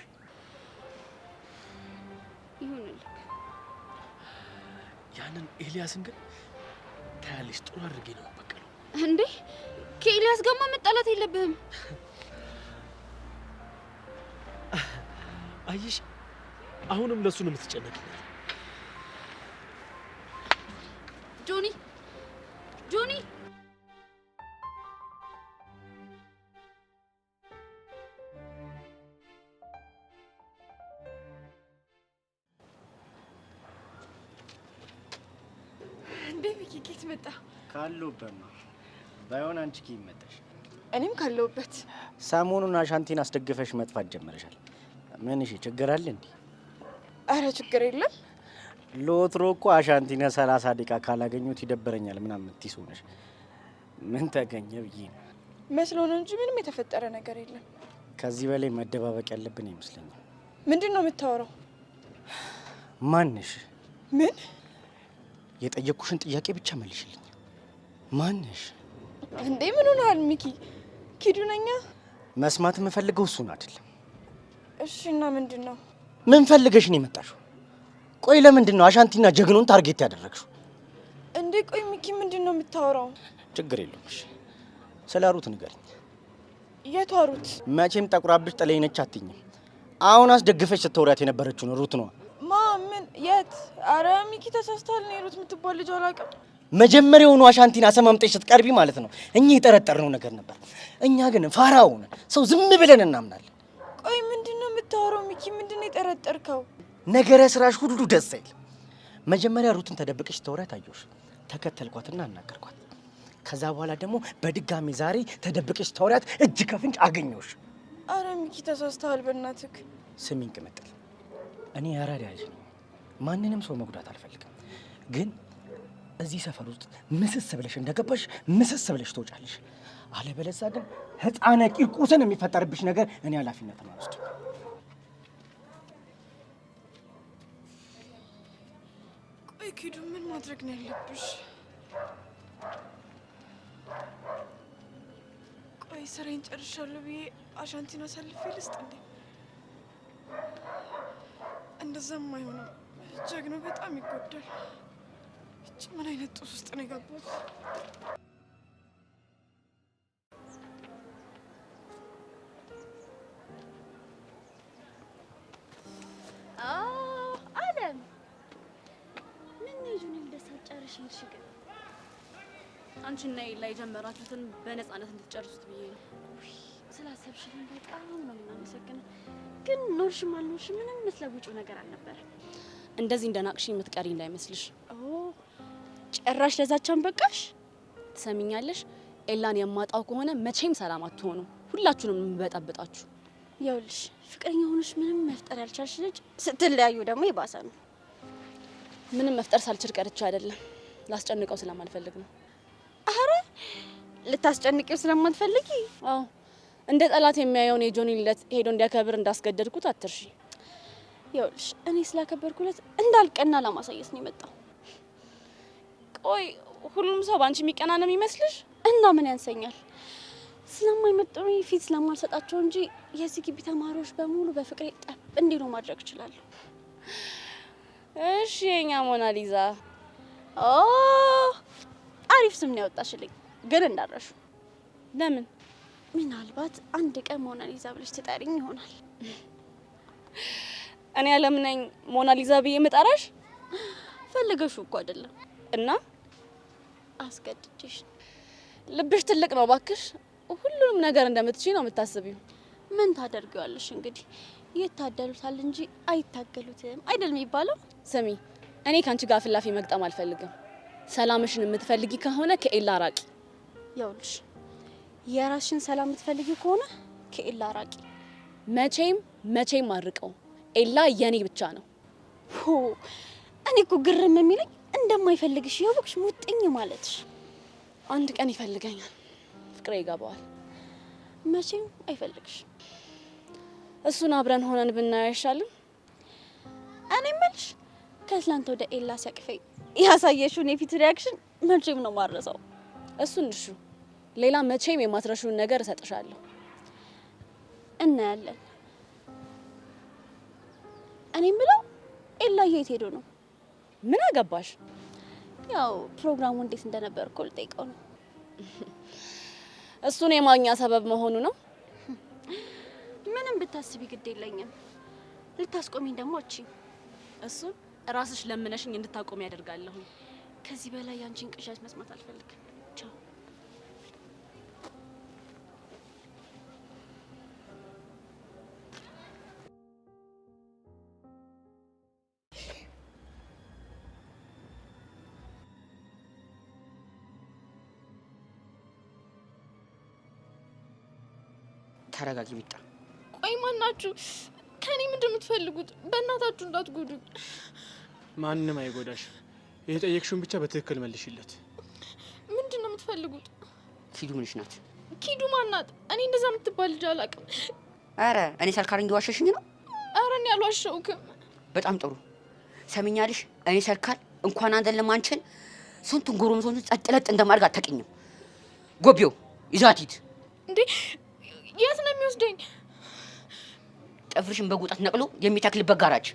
ይሁንልህ። ያንን ኤልያስን ግን ታያለሽ፣ ጥሩ አድርጌ ነው የምበቀለው። እንዴ ከኤልያስ ጋርማ መጣላት የለብህም። አየሽ፣ አሁንም ለሱ ነው የምትጨነቂ። ጆኒ ጆኒ እንዴ ሚኪ ኬት መጣ? ካለሁበት ነው። ባይሆን አንቺ ኬት መጣሽ? እኔም ካለሁበት። ሰሞኑን አሻንቲን አስደግፈሽ መጥፋት ጀመረሻል። ምን እሺ ችግር አለ እንዴ? አረ ችግር የለም። ለወትሮ እኮ አሻንቲነ 30 ደቂቃ ካላገኙት ይደበረኛል ምናምን የምትይው ነሽ። ምን ተገኘ ብዬ ነው መስሎ ነው እንጂ ምንም የተፈጠረ ነገር የለም። ከዚህ በላይ መደባበቅ ያለብን ይመስለኛል። ምንድን ነው የምታወራው? ማንሽ? ምን? የጠየቅኩሽን ጥያቄ ብቻ መልሽልኝ። ማንሽ? እንዴ ምን ሆነሃል ሚኪ? ኪዱ ነኛ። መስማት የምፈልገው እሱን አይደለም። እሺ እና ምንድን ነው? ምን ፈልገሽ ነው የመጣሽው? ቆይ ለምንድን ነው አሻንቲና ጀግኑን ታርጌት ያደረግሽው? እንዴ ቆይ ሚኪ ምንድን ነው የምታወራው? ችግር የለውም። እሺ ስለ ሩት ንገሪኝ። የቷ ሩት? መቼም ጠቁራብሽ ጥለኝ ነች አትይኝም። አሁን አስደግፈሽ ስትወሪያት የነበረችውን ሩት ነው። ማ ምን? የት? አረ ሚኪ ተሳስተሃል። ነው ሩት የምትባል ልጅ አላውቅም። መጀመሪያውኑ አሻንቲን አሰማምጠሽ ስትቀርቢ ማለት ነው እኛ የጠረጠርነው ነገር ነበር። እኛ ግን ፋራውን ሰው ዝም ብለን እናምናለን። ቆይ ምንድን ነው የምታወራው ሚኪ? ምንድን ነው የጠረጠርከው? ነገረ ስራሽ ሁሉ ደስ አይልም። መጀመሪያ ሩትን ተደብቀሽ ስትወሪያት አየሁሽ። ተከተልኳትና አናገርኳት። ከዛ በኋላ ደግሞ በድጋሚ ዛሬ ተደብቀሽ ስትወሪያት እጅ ከፍንጭ አገኘሁሽ። አረ ሚኪ ተሳስተሃል በእናትህ። ስሚኝ ቅምጥል፣ እኔ ያራዳ ልጅ ነኝ። ማንንም ሰው መጉዳት አልፈልግም። ግን እዚህ ሰፈር ውስጥ ምስስ ብለሽ እንደገባሽ ምስስ ብለሽ ትወጫለሽ። አለበለዚያ ግን ህፃነ ቂርቆስን የሚፈጠርብሽ ነገር እኔ ኃላፊነትን አልወስድም። ቆይ ኪዱ ምን ማድረግ ነው ያለብሽ? ቆይ ስራዬን ጨርሻለሁ ብዬ አሻንቲን አሳልፌ ልስጥ እንዴ? እንደዛም አይሆንም። ጀግናው በጣም ይጎዳል። እቺ ምን አይነት ጦስ ውስጥ ነው የገባሁት? አለም ምን ይዙን እንደሳጨርሽ ይልሽ ግን አንቺና ኤላ የጀመራችሁትን በነፃነት እንድትጨርሱት ብዬ ነው። ስላሰብሽልኝ በጣም ነው የማመሰግነው። ግን ኖርሽም አልኖርሽም ምንም የምትለውጪው ነገር አልነበረም። እንደዚህ እንደናቅሽ የምትቀሪ እንዳይመስልሽ። ጭራሽ ለዛቻን በቃሽ። ትሰሚኛለሽ? ኤላን የማጣው ከሆነ መቼም ሰላም አትሆኑ። ሁላችሁንም የምበጠብጣችሁ። ይኸውልሽ ፍቅረኛ ሆነሽ ምንም መፍጠር ያልቻልሽ ልጅ ስትለያዩ ደግሞ ይባሰ ነው። ምንም መፍጠር ሳልችል ቀርቼ አይደለም፣ ላስጨንቀው ስለማልፈልግ ነው። አረ ልታስጨንቂው ስለማትፈልጊ? አዎ እንደ ጠላት የሚያየውን የጆኒ ልደት ሄዶ እንዲያከብር እንዳስገደድኩት አትርሺ። ይኸውልሽ እኔ ስላከበርኩለት እንዳልቀና ለማሳየት ነው የመጣው። ቆይ ሁሉም ሰው ባንቺ የሚቀና ነው የሚመስልሽ? እና ምን ያንሰኛል? ስለማይመጥኑኝ ፊት ስለማልሰጣቸው እንጂ የዚህ ግቢ ተማሪዎች በሙሉ በፍቅሬ ጠብ እንዲሉ ማድረግ እችላለሁ። እሺ የኛ ሞናሊዛ። አሪፍ ስም ነው ያወጣሽልኝ፣ ግን እንዳረሹ። ለምን? ምናልባት አንድ ቀን ሞናሊዛ ብለሽ ትጠሪኝ ይሆናል። እኔ አለም ነኝ ሞናሊዛ ብዬ የምጠራሽ? ፈልገሽ እኮ አይደለም። እና አስገድጄሽ። ልብሽ ትልቅ ነው ባክሽ። ሁሉንም ነገር እንደምትችይ ነው የምታስቢው። ምን ታደርጊዋለሽ እንግዲህ። ይታደሉታል እንጂ አይታገሉትም አይደል የሚባለው? ስሚ፣ እኔ ካንቺ ጋር ፍላፊ መግጠም አልፈልግም። ሰላምሽን የምትፈልጊ ከሆነ ከኤላ ራቂ። ይኸውልሽ የራስሽን ሰላም የምትፈልጊ ከሆነ ከኤላ ራቂ። መቼም አርቀው። ኤላ የኔ ብቻ ነው። እኔ እኮ ግርም የሚለኝ እንደማይፈልግሽ ያወቅሽ ሙጥኝ ማለትሽ። አንድ ቀን ይፈልገኛል፣ ፍቅሬ ይገባዋል። መቼም አይፈልግሽ። እሱን አብረን ሆነን ብናየው አይሻልም? እኔ የምልሽ ከትላንት ወደ ኤላ ሲያቅፈኝ ያሳየሽውን የፊት ሪያክሽን መቼም ነው ማረሳው። እሱን እሺ፣ ሌላ መቼም የማትረሹን ነገር እሰጥሻለሁ። እናያለን። እኔ የምለው ኤላ የት ሄዶ ነው? ምን አገባሽ? ያው ፕሮግራሙ እንዴት እንደነበር እኮ ልጠይቀው ነው። እሱን የማግኛ ሰበብ መሆኑ ነው። ምንም ብታስቢ ግድ የለኝም። ልታስቆሚኝ ደግሞ እቺ እሱን ራስሽ ለምነሽኝ እንድታቆሚ ያደርጋለሁ። ከዚህ በላይ ያንቺን ቅዠት መስማት አልፈልግም። ቻው። ተረጋጊ ቢጣ። ቆይ ማናችሁ? ከኔ ምንድን ነው የምትፈልጉት? በእናታችሁ እንዳትጎዱኝ። ማንንም አይጎዳሽ። የጠየቅሽውን ብቻ በትክክል መልሽለት። ምንድን ነው የምትፈልጉት? ኪዱ ምንሽ ናት? ኪዱ ማናት? እኔ እንደዛ የምትባል ልጅ አላውቅም። አረ እኔ ሰልካር እንዲዋሸሽኝ ነው? አረ እኔ አልዋሸሁክም። በጣም ጥሩ ሰሚኛልሽ። እኔ ሰልካር እንኳን አይደለም አንቺን ስንቱን ጎረምሶን ጸጥለጥ እንደማድረግ አታውቂኝም። ጎቢው ይዛት ሂድ። እንዴ የት ነው የሚወስደኝ? ጥፍርሽን በጉጣት ነቅሎ የሚተክልበት ጋራጅ።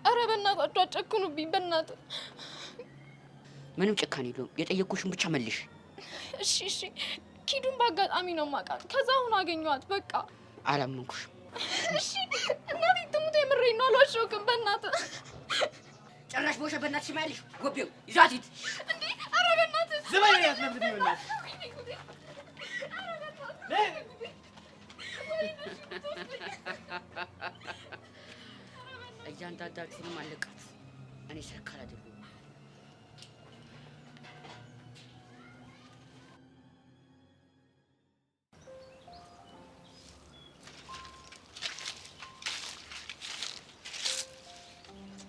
አረ በእናታችሁ አጨክኑብኝ፣ በእናትህ። ምንም ጭካኔ የለውም። የጠየቅኩሽን ብቻ መልሽ። እሺ። ኪዱን በአጋጣሚ ነው የማውቃት። ከዛ አሁን አገኘኋት። በቃ አላመንኩሽም። እሺ እናቴ ትሙት፣ የምሬን ነው፣ አልዋሸሁክም። በእናትህ ጭራሽ በውሸት በእናትሽ ማያለሽ። ጎቢው ይዛት ሂድ። እንዴ አረ በእናትህ ዝም በይ። ያስነብድ ይሆናል። እያንዳንዳችሁንም አለቃት። እኔ ሰልካር አይደለሁም።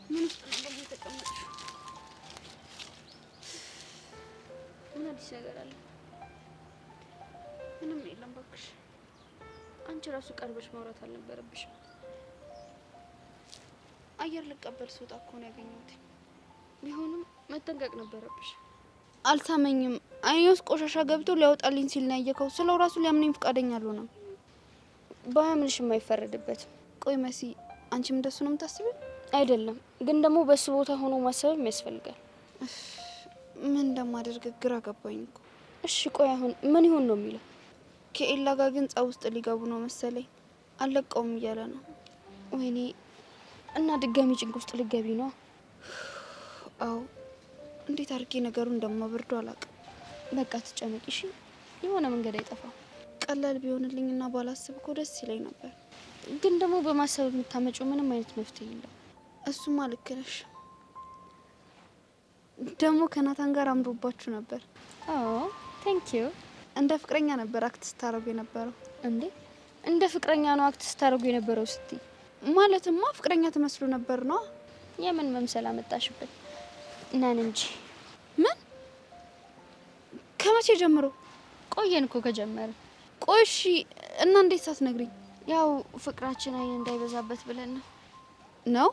ምን ውስጥ ነው የተቀመጥሽው? ምን አዲስ ነገር አለ? ምንም የለም እባክሽ። አንቺ ራሱ ቀርበሽ ማውራት አልነበረብሽም። አየር ልቀበል ስወጣ እኮ ነው ያገኘሁት። ቢሆንም መጠንቀቅ ነበረብሽ። አልታመኝም። አይኔ ውስጥ ቆሻሻ ገብቶ ሊያወጣልኝ ሲል ነው ያየከው። ስለው ራሱ ሊያምነኝ ፈቃደኛ አልሆነም። ባያምንሽም አይፈረድበትም። ቆይ መሲ፣ አንቺም እንደሱ ነው የምታስቢው? አይደለም፣ ግን ደግሞ በሱ ቦታ ሆኖ ማሰብም ያስፈልጋል። ምን እንደማደርግ ግራ ገባኝ እኮ። እሺ ቆይ አሁን ምን ይሆን ነው የሚለው? ከኤላ ጋር ግን ጸብ ውስጥ ሊገቡ ነው መሰለኝ። አለቀውም እያለ ነው። ወይኔ! እና ድጋሚ ጭንቅ ውስጥ ልገቢ ነው? አዎ። እንዴት አድርጌ ነገሩን እንደማበርደው አላውቅም። በቃ ትጨነቂ እሺ። የሆነ መንገድ አይጠፋም። ቀላል ቢሆንልኝና ባላስብ እኮ ደስ ይለኝ ነበር። ግን ደግሞ በማሰብ የምታመጪው ምንም አይነት መፍትሄ የለም። እሱማ ልክ ነሽ። ደግሞ ከናታን ጋር አምሮባችሁ ነበር። አዎ ቴንክ ዩ። እንደ ፍቅረኛ ነበር አክት ስታረጉ የነበረው። እንዴ እንደ ፍቅረኛ ነው አክት ስታረጉ የነበረው ስትይ? ማለትማ ፍቅረኛ ትመስሉ ነበር ነው። የምን መምሰል አመጣሽበት? ነን እንጂ። ምን? ከመቼ ጀምሮ? ቆየን እኮ ከጀመረ። ቆሺ እና እንዴት ሳትነግሪኝ? ያው ፍቅራችን አይን እንዳይበዛበት ብለን ነው።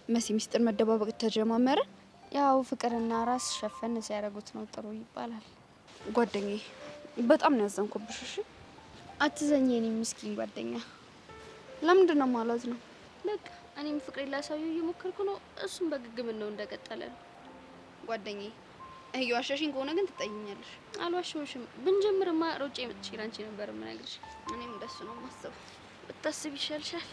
መሲ ሚስጥር መደባበቅ ተጀማመረ። ያው ፍቅርና ራስ ሸፈን ሲያደርጉት ነው ጥሩ ይባላል። ጓደኛዬ በጣም ነው ያዘንኩብሽ። እሺ አትዘኝ የኔ ምስኪን ጓደኛ። ለምንድን ነው ማለት ነው? በቃ እኔም ፍቅሬን ላሳየው እየሞከርኩ ነው። እሱም በግግምን ነው እንደቀጠለ ነው። ጓደኛዬ እየዋሸሽኝ ከሆነ ግን ትጠይኛለሽ። አልዋሸሁሽም። ብንጀምርማ ሮጬ መጥቼ ላንቺ ነበር የምነግርሽ። እኔም እንደሱ ነው ማሰብ። ብታስብ ይሻልሻል።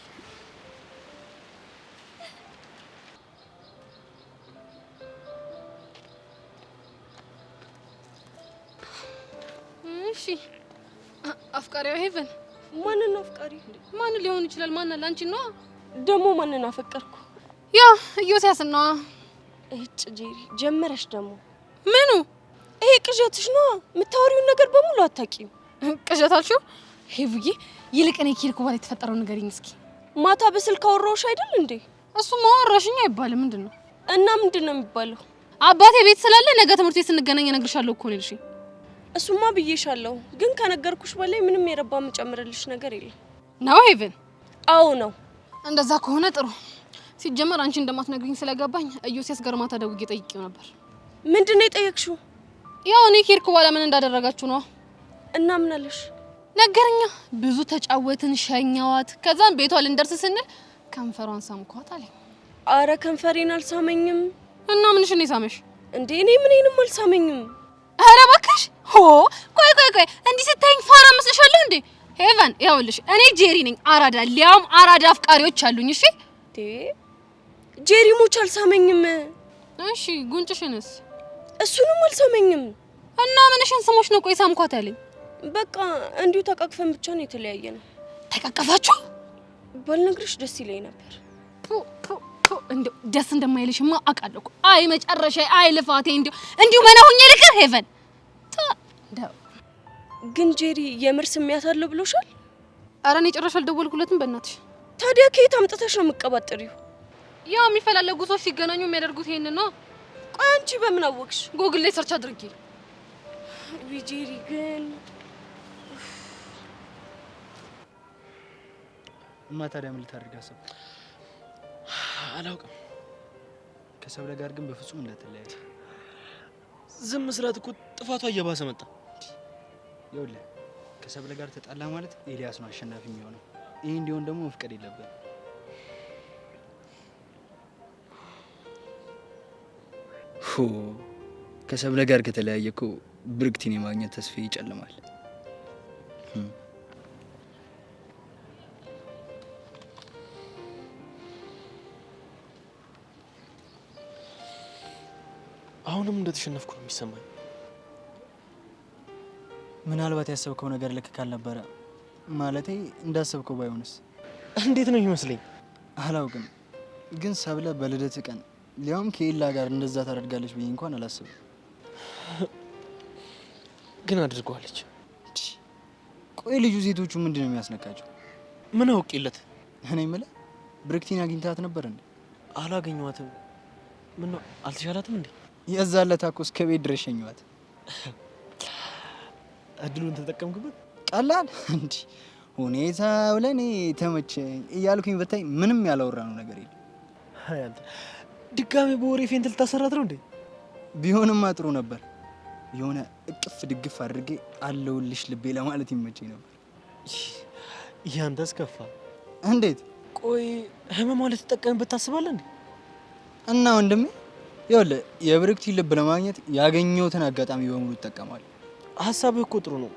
እሺ አፍቃሪዋ ሄቨን ማንን ነው አፍቃሪ? ማን ሊሆን ይችላል? ማን ላንቺ ነው? ደግሞ ማንን አፈቀርኩ? ያ ኢዮስያስ ነው። እጭ ጄሪ ጀመረሽ ደግሞ። ምኑ? ይሄ ቅዠትሽ ነው። የምታወሪውን ነገር በሙሉ አታውቂም። ቅዠት አልሽው? ሄቡዬ ይልቅ እኔ ኬልኩ በኋላ የተፈጠረው ንገሪኝ እስኪ። ማታ በስልክ አወራሁሽ አይደል እንዴ? እሱማ አወራሽኝ አይባልም። ምንድነው? እና ምንድነው የሚባለው? አባቴ ቤት ስላለ ነገ ትምህርት ቤት ስንገናኝ እነግርሻለሁ እኮ ነው ያልሽኝ። እሱማ ብዬሻለሁ፣ ግን ከነገርኩሽ በላይ ምንም የረባ የምጨምርልሽ ነገር የለም። ነው ሄቨን? አዎ ነው። እንደዛ ከሆነ ጥሩ። ሲጀመር አንቺ እንደማትነግሪኝ ስለገባኝ ኢዮስያስ ጋር ማታ ደውዬ ጠይቄው ነበር። ምንድነው የጠየቅሽው? ያው እኔ ኬርኩ በኋላ ምን እንዳደረጋችሁ ነው። እና ምን አለሽ? ነገርኛ። ብዙ ተጫወትን፣ ሸኛዋት። ከዛም ቤቷ ልንደርስ ስንል ከንፈሯን ሳምኳት አለኝ። አረ ከንፈሬን አልሳመኝም። እና ምንሽ ነው የሳመሽ እንዴ? እኔ ምንንም አልሳመኝም። አረ እባክሽ። ቆይ እንዲህ ስታይኝ ፋራ መስልሻለሁ እንዴ? ሄቨን ይኸውልሽ፣ እኔ ጄሪ ነኝ አራዳ፣ ሊያውም አራዳ አፍቃሪዎች አሉኝ። እሺ ጄሪ ሞች አልሳመኝም። እሺ ጉንጭሽንስ? እሱንም አልሳመኝም። እና ምንሽን ስሞሽ ነው ቆይ ሳምኳት ያለኝ? በቃ እንዲሁ ተቃቅፈን ብቻ ነው የተለያየ ነው። ተቃቀፋችሁ? ባልነግርሽ ደስ ይለኝ ነበር። እንደው ደስ እንደማይልሽማ አውቃለሁ። አይ መጨረሻ፣ አይ ልፋቴ፣ እንዲሁ መናሁኝ ልቅር ሄቨን። ግን ጄሪ የምር ስሜት አለው ብሎሻል? አረ እኔ ጭራሽ አልደወልኩለትም በእናትሽ። ታዲያ ከየት አምጥተሽ ነው የምትቀባጥሪው? ያው የሚፈላለጉ ሰዎች ሲገናኙ የሚያደርጉት ይሄንን ነው። ቆይ አንቺ በምን አወቅሽ? ጎግል ላይ ሰርች አድርጌ። ጄሪ ግን እማ ታዲያ ምን ልታደርግ አሰብክ? አላውቅም። ከሰብለ ጋር ግን በፍጹም እንዳትለያይ። ዝም መስራት እኮ ጥፋቷ እየባሰ መጣ። ይኸውልህ ከሰብለ ጋር ተጣላ ማለት ኤልያስ ነው አሸናፊ የሚሆነው። ይሄ እንዲሆን ደግሞ መፍቀድ የለብህም። ከሰብለ ጋር ከተለያየ እኮ ብርክቲን የማግኘት ተስፋ ይጨልማል። አሁንም እንደተሸነፍኩ ነው የሚሰማኝ። ምናልባት ያሰብከው ነገር ልክ ካልነበረ ማለቴ እንዳሰብከው ባይሆንስ? እንዴት ነው ይመስለኝ? አላውቅም፣ ግን ሰብለ በልደት ቀን ሊያውም ከኤላ ጋር እንደዛ ታደርጋለች ብዬ እንኳን አላስብም። ግን አድርገዋለች። ቆይ ልጁ ሴቶቹ ምንድን ነው የሚያስነካቸው? ምን አውቄለት? እኔ የምልህ ብርክቲን አግኝታት ነበር እንዴ? አላገኘኋትም። ምን ነው አልተሻላትም እንዴ? የዛለት አኮ እስከ ቤት ድረስ ሸኘኋት። እድሉን ተጠቀምክበት? ቀላል እንዲ ሁኔታው ለኔ ተመቸኝ እያልኩኝ ብታይ ምንም ያላወራነው ነገር የለም። አይ አንተ ድጋሜ በወሬ ፌንት ልታሰራት ነው እንዴ? ቢሆንማ ጥሩ ነበር። የሆነ እቅፍ ድግፍ አድርጌ አለውልሽ ልቤ ለማለት ይመቸኝ ነበር። ያንተስ ከፋ። እንዴት? ቆይ ህመማ ልትጠቀምበት ታስባለህ እንዴ? እና ወንድሜ ይኸውልህ የብርክቲ ልብ ለማግኘት ያገኘሁትን አጋጣሚ በሙሉ እጠቀማለሁ። ሀሳብህ እኮ ጥሩ ነው፣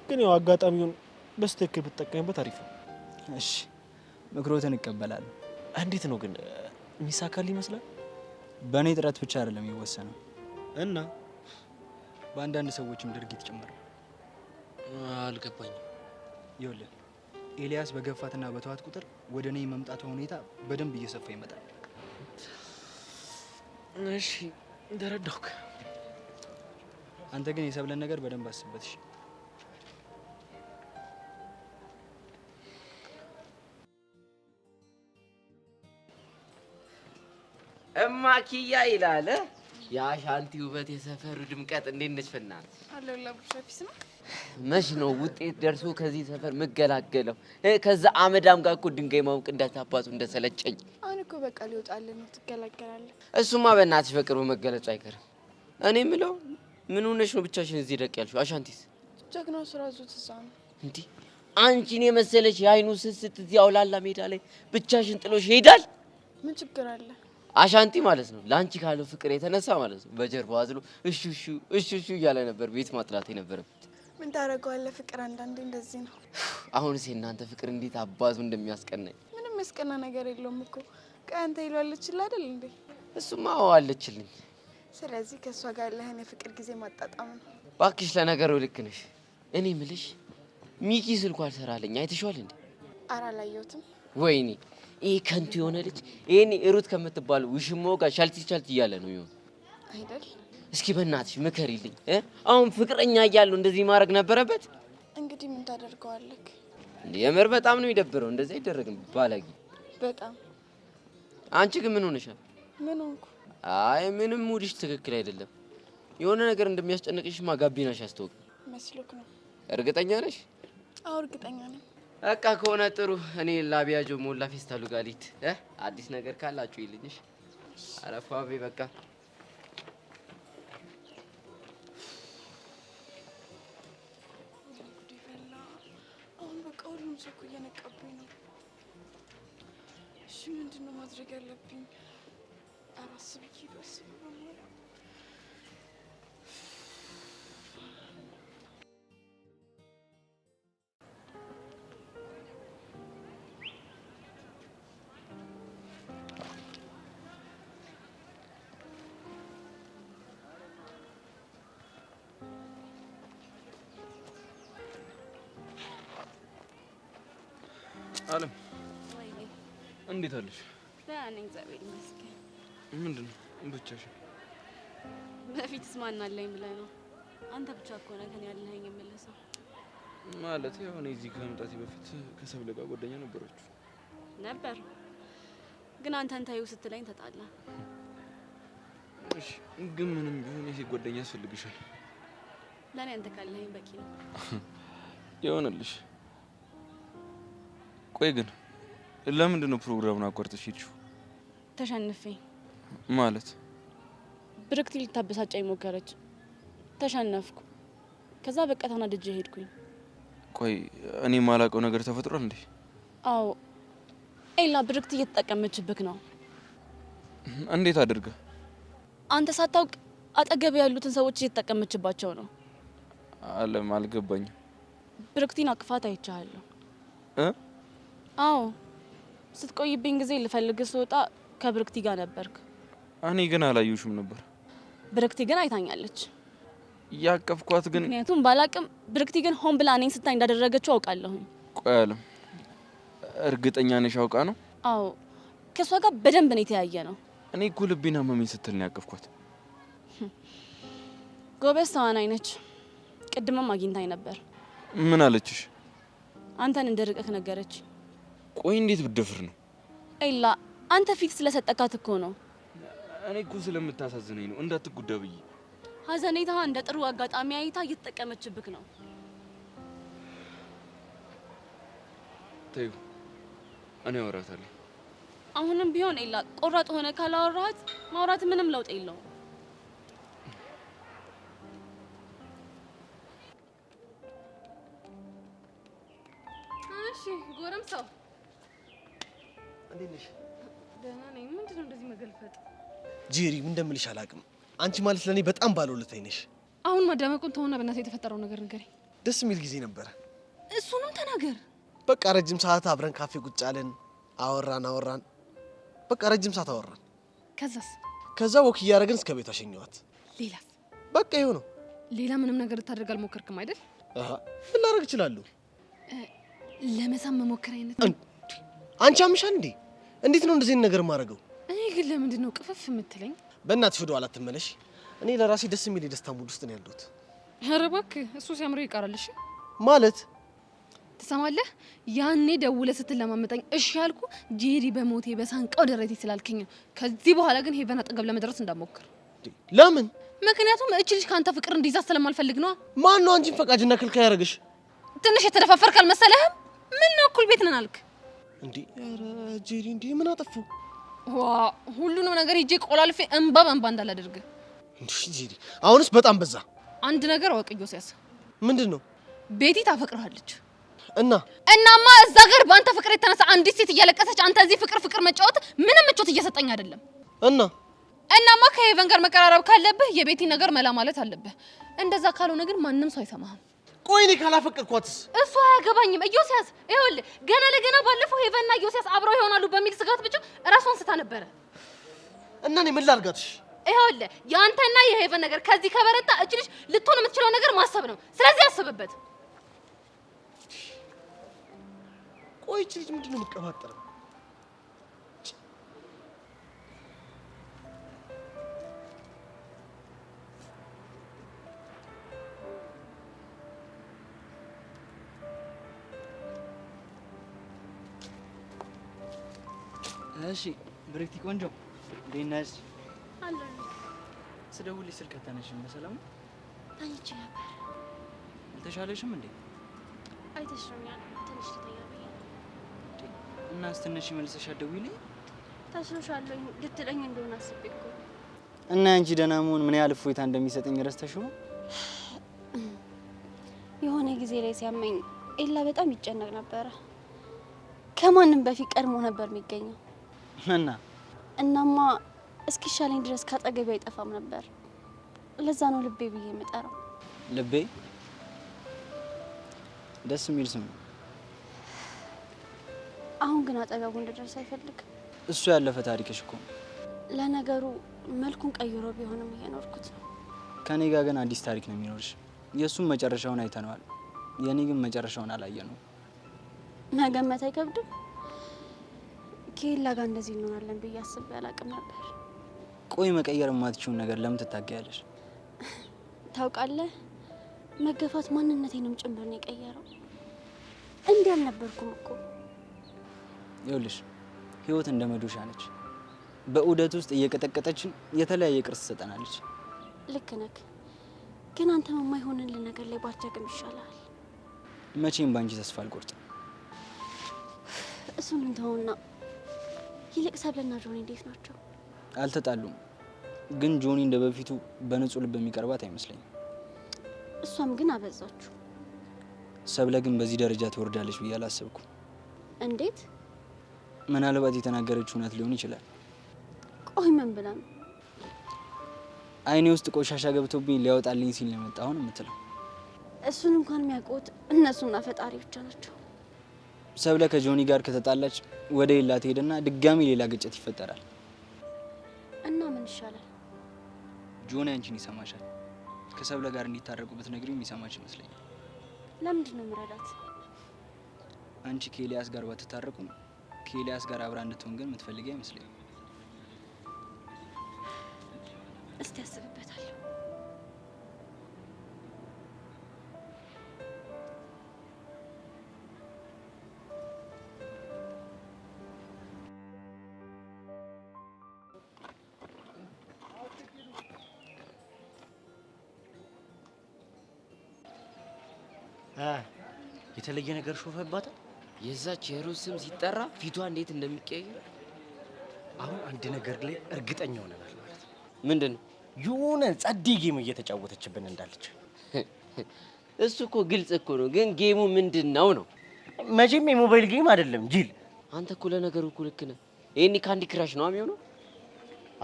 ግን ያው አጋጣሚውን በስትክክል ብትጠቀምበት አሪፍ ነው። እሺ ምክሮትን እቀበላለሁ። እንዴት ነው ግን የሚሳካልህ ይመስላል? በእኔ ጥረት ብቻ አይደለም የሚወሰነው እና በአንዳንድ ሰዎችም ድርጊት ጭምር። አልገባኝም። ይኸውልህ ኤልያስ በገፋትና በተዋት ቁጥር ወደ እኔ መምጣቱ ሁኔታ በደንብ እየሰፋ ይመጣል። እሺ እንደረዳሁክ። አንተ ግን የሰብለን ነገር በደንብ አስበት። እሺ እማኪያ ይላል የአሻንቲ ውበት የሰፈሩ ድምቀት። እንዴት ነሽ ፈናት? አለላ ቡሻፊስ ነው። መች ነው ውጤት ደርሶ ከዚህ ሰፈር መገላገለው? ከዛ አመዳም ጋር እኮ ድንጋይ ማውቅ እንዳታባቱ እንደሰለጨኝ። አሁን እኮ በቃ ሊወጣልህ ነው፣ ትገላገላለህ። እሱማ በእናትሽ በቅርቡ መገለጹ አይቀርም። እኔ የምለው ምን ሆነሽ ነው ብቻሽን እዚህ ደቅ ያልሽው? አሻንቲስ ጀግናው ስራ ዙት እዛ ነው። እንዴ አንቺን የመሰለሽ የአይኑ ስስት እዚህ አውላላ ሜዳ ላይ ብቻሽን ጥሎሽ ይሄዳል? ምን ችግር አለ? አሻንቲ ማለት ነው ለአንቺ ካለው ፍቅር የተነሳ ማለት ነው በጀርባው አዝሎ እሹ እያለ ነበር ቤት ማጥላት የነበረበት። ምን ታደርገዋለህ? ፍቅር አንዳንዴ እንደዚህ ነው። አሁንስ የእናንተ ፍቅር እንዴት አባቱ እንደሚያስቀናኝ። ምንም ያስቀና ነገር የለውም እኮ። ቆይ አንተ ይሏለችልህ አይደል እንዴ? እሱማ አለችልኝ። ስለዚህ ከእሷ ጋር ያለህን የፍቅር ጊዜ ማጣጣም ነው። እባክሽ ለነገሩ ልክ ነሽ። እኔ ምልሽ ሚኪ ስልኳ አልሰራለኝ አይተሽዋል እንዴ? ኧረ አላየሁትም። ወይኔ ይሄ ከንቱ የሆነ ልጅ ይሄኔ ሩት ከምትባለው ውሽማው ጋር ሻልቲ እያለ ነው ይሆን አይደል? እስኪ በእናትሽ ምከሪልኝ። አሁን ፍቅረኛ እያለው እንደዚህ ማድረግ ነበረበት? እንግዲህ እንግዲህ ምን ታደርገዋለህ? የምር በጣም ነው የሚደብረው። እንደዚህ አይደረግም ባለጌ። በጣም አንቺ ግን ምን ሆነሻል? ምን ሆንኩ? አይ ምንም ሙድሽ ትክክል አይደለም። የሆነ ነገር እንደሚያስጨንቅሽማ ጋቢናሽ ያስተውቅ መስሎክ ነው። እርግጠኛ ነሽ? አዎ እርግጠኛ ነኝ። በቃ ከሆነ ጥሩ። እኔ ላቢያጆ ሞላ ፌስታሉ ጋሊት አዲስ ነገር ካላችሁ ይልኝሽ። አረፋቤ በቃ አሁን በቃ ሁሉም ሰው እኮ እየነቃብኝ ነው። እሺ ምንድን ነው ማድረግ ያለብኝ? አራስ ብዬ ደስ በማለት አለም እንዴት አለሽ? ደህና ነኝ እግዚአብሔር ይመስገን። ምንድን ነው ብቻሽን? በፊትስ ማን አለኝ ብለህ ነው? አንተ ብቻ እኮ ነህ ከኔ ያለኸኝ የምልሰው። ማለት ያው እኔ እዚህ ከመምጣቴ በፊት ከሰብለ ጋር ጓደኛ ነበራችሁ ነበር፣ ግን አንተን ታዩ ስትለኝ ተጣላ። እሺ ግን ምንም ቢሆን የሴት ጓደኛ ያስፈልግሻል። ለእኔ አንተ ካለኸኝ በቂ ነው። ይሆንልሽ። ቆይ ግን ለምንድን ነው ፕሮግራሙን አቋርጠሽ ሄድሽው? ተሸንፌ ማለት ብርክቲ ልታበሳጨኝ ሞከረች፣ ተሸነፍኩ። ከዛ በቃ ተናድጄ ሄድኩኝ። ቆይ እኔ ማላውቀው ነገር ተፈጥሯል እንዴ? አዎ ኤላ ብርክቲ እየተጠቀመችብክ ነው። እንዴት አድርጋ? አንተ ሳታውቅ አጠገብ ያሉትን ሰዎች እየተጠቀመችባቸው ነው። አለም አልገባኝም። ብርክቲን አቅፋት አይቻለሁ። አዎ ስትቆይብኝ ጊዜ ልፈልግ ስወጣ ከብርክቲ ጋር ነበርክ። እኔ ግን አላየሁሽም ነበር። ብርክቲ ግን አይታኛለች። ያቀፍኳት ግን ምክንያቱም ባላቅም ብርክቲ ግን ሆን ብላ እኔን ስታይ እንዳደረገችው አውቃለሁ። ቆይ አለም እርግጠኛ ነሽ አውቃ ነው? አዎ ከሷ ጋር በደንብ ነው የተያየ ነው። እኔ እኮ ልቤና መመኝ ስትል ነው ያቀፍኳት። ጎበዝ ተዋናይ ነች። ቅድምም አግኝታኝ ነበር። ምን አለችሽ? አንተን እንደርቀክ ነገረች። ቆይ እንዴት ብደፍር ነው? ኤላ አንተ ፊት ስለሰጠካት እኮ ነው። እኔ እኮ ስለምታሳዝነኝ ነው እንዳትጎዳ ብዬ። ሀዘኔታ እንደ ጥሩ አጋጣሚ አይታ እየተጠቀመችብክ ነው። ተይው እኔ አወራታለሁ። አሁንም ቢሆን ኤላ ቆራጥ ሆነ ካላወራሃት ማውራት ምንም ለውጥ የለውም። እሺ ጎረምሳው እንዴት ነሽ? ደህና ነኝ። ምንድነው እንደዚህ መገልፈጥ? ጄሪ ምን እንደምልሽ አላውቅም። አንቺ ማለት ለኔ በጣም ባለውለታዬ ነሽ። አሁን ማዳመቁን ተሆነ በእናትህ የተፈጠረው ነገር ንገረኝ። ደስ የሚል ጊዜ ነበረ። እሱንም ተናገር። በቃ ረጅም ሰዓት አብረን ካፌ ቁጭ አለን። አወራን። በቃ ረጅም ሰዓት አወራን። ከዛ ወክ እያደረግን እስከ ቤቷ ሸኘኋት። ሌላስ? በቃ ይኸው ነው። ሌላ ምንም ነገር ልታደርግ አልሞከርክም አይደል? ምን ላደርግ እችላለሁ? ለመሳም መሞከር አይነት አንቺ አምሻል እንዴ? እንዴት ነው እንደዚህ ነገር ማድረገው? እኔ ግን ለምንድን ነው ቅፍፍ የምትለኝ? በእናትሽ ወደ ኋላ ትመለሽ። እኔ ለራሴ ደስ የሚል የደስታ ሙድ ውስጥ ነው ያለሁት። ኧረ እባክህ እሱ ሲያምረው ይቀራል። እሺ ማለት ትሰማለህ? ያኔ ደውለህ ስትለማመጠኝ እሺ ያልኩ ጄሪ በሞቴ በሳንቃው ደረቴ ስላልከኝ። ከዚህ በኋላ ግን ሄቨን አጠገብ ለመድረስ እንዳትሞክር። ለምን? ምክንያቱም እቺ ልጅ ካንተ ፍቅር እንዲይዛ ስለማልፈልግ ነው። ማን ነው አንቺን ፈቃጅና ከልካይ ያደረግሽ? ትንሽ የተደፋፈርክ አልመሰለህም? ምን ነው እኩል ቤት ነን አልክ እንዴ? ኧረ ጄሪ እንዴ ምን አጠፉ? ዋ ሁሉንም ነገር ሂጄ ቆላልፌ እንባ በእንባ እንዳላደርግ። እንዴ ጄሪ አሁንስ በጣም በዛ። አንድ ነገር አወቅ ዮሴያስ። ምንድን ነው? ቤቲ ታፈቅርሃለች። እናማ እዛ ጋር በአንተ ፍቅር የተነሳ አንዲት ሴት እያለቀሰች አንተ እዚህ ፍቅር መጫወት ምንም ምቾት እየሰጠኝ አይደለም። እናማ ከሄቨን ጋር መቀራረብ ካለብህ የቤቲ ነገር መላ ማለት አለብህ። እንደዛ ካልሆነ ግን ማንም ሰው አይሰማህም። ቆይ እኔ ካላፈቀርኳትስ? እሱ አያገባኝም። ዮሴያስ ይኸውልህ ገና ለገና ባለፈው ሄቨንና ዮሴያስ አብረው ይሆናሉ በሚል ስጋት ብቻ እራሷን ስታ ነበረ። እና እኔ ምን ላድርጋትሽ? ይኸውልህ የአንተና የሄቨን ነገር ከዚህ ከበረታ እቺ ልጅ ልትሆን የምትችለው ነገር ማሰብ ነው። ስለዚህ አስብበት። ቆይ እቺ ልጅ ምንድን ነው የምትቀባጠረው? እሺ ብሬክቲ ቆንጆ እንዴት ነሽ? አለሁ። ስደውልሽ ስልክ አታነሺም። በሰላም ተኝቼ ነበር። አልተሻለሽም እንዴ? አይተሽኛል። ትንሽ ልተኛ ብዬ ነው። እና ስትነሺ መልሰሽ አትደውይልኝ? ተሽሎሻለሁ ልትለኝ እንደሆነ አስቤ እኮ። እና አንቺ ደህና መሆን ምን ያህል እፎይታ እንደሚሰጠኝ ረስተሽው? የሆነ ጊዜ ላይ ሲያመኝ ኤላ በጣም ይጨነቅ ነበረ። ከማንም በፊት ቀድሞ ነበር የሚገኘው። እናማ እስኪሻለኝ ድረስ ካጠገቤ አይጠፋም ነበር። ለዛ ነው ልቤ ብዬ የምጠራው። ልቤ ደስ የሚል ስም። አሁን ግን አጠገቡ እንድደርስ አይፈልግም። እሱ ያለፈ ታሪክሽ እኮ። ለነገሩ መልኩን ቀይሮ ቢሆንም እየኖርኩት ነው። ከኔ ጋር ግን አዲስ ታሪክ ነው የሚኖርሽ። የእሱም መጨረሻውን አይተነዋል። የኔ ግን መጨረሻውን አላየነው። መገመት አይከብድም። ከኤላ ጋር እንደዚህ እንሆናለን ብዬ አስቤ አላቅም ነበር። ቆይ መቀየር የማትችውን ነገር ለምን ትታገያለሽ? ታውቃለህ፣ መገፋት ማንነቴንም ጭምር ነው የቀየረው። እንዲህ አልነበርኩም እኮ። ይኸውልሽ ህይወት እንደ መዶሻ ነች። በዑደት ውስጥ እየቀጠቀጠችን የተለያየ ቅርጽ ትሰጠናለች። ልክ ነህ፣ ግን አንተ የማይሆንልህ ነገር ላይ ባትደግም ይሻላል። መቼም ባንቺ ተስፋ አልቆርጥም። እሱን እንተውና ይልቅ ሰብለና ጆኒ እንዴት ናቸው? አልተጣሉም፣ ግን ጆኒ እንደ በፊቱ በንጹህ ልብ የሚቀርባት አይመስለኝም። እሷም ግን አበዛችሁ። ሰብለ ግን በዚህ ደረጃ ትወርዳለች ብዬ አላሰብኩም። እንዴት? ምናልባት የተናገረችው እውነት ሊሆን ይችላል። ቆይ ምን ብላ ነው? አይኔ ውስጥ ቆሻሻ ገብቶብኝ ሊያወጣልኝ ሲል ነው የመጣው ነው የምትለው። እሱን እንኳን የሚያውቁት እነሱና ፈጣሪ ብቻ ናቸው። ሰብለ ከጆኒ ጋር ከተጣላች ወደ ሌላ ትሄድና ድጋሚ ሌላ ግጭት ይፈጠራል። እና ምን ይሻላል? ጆኒ አንቺን ይሰማሻል። ከሰብለ ጋር እንዲታረቁ ብትነግሪው የሚሰማች ይመስለኛል። ለምንድን ነው የምረዳት? አንቺ ከኤልያስ ጋር ባትታረቁም ከኤልያስ ጋር አብራ እንድትሆን ግን የምትፈልጊ አይመስለኝም። እስቲ አስብበታለሁ። የተለየ ነገር ሾፈባታል። የዛች የሩዝ ስም ሲጠራ ፊቷ እንዴት እንደሚቀየር አሁን አንድ ነገር ላይ እርግጠኛ ሆነናል ማለት ነው። ምንድን ነው? የሆነ ጸዴ ጌም እየተጫወተችብን እንዳለች። እሱ እኮ ግልጽ እኮ ነው፣ ግን ጌሙ ምንድን ነው ነው? መቼም የሞባይል ጌም አይደለም ጅል። አንተ እኮ ለነገሩ እኮ ልክ ነህ። ይሄኔ ካንዲ ክራሽ ነው የሚሆነው።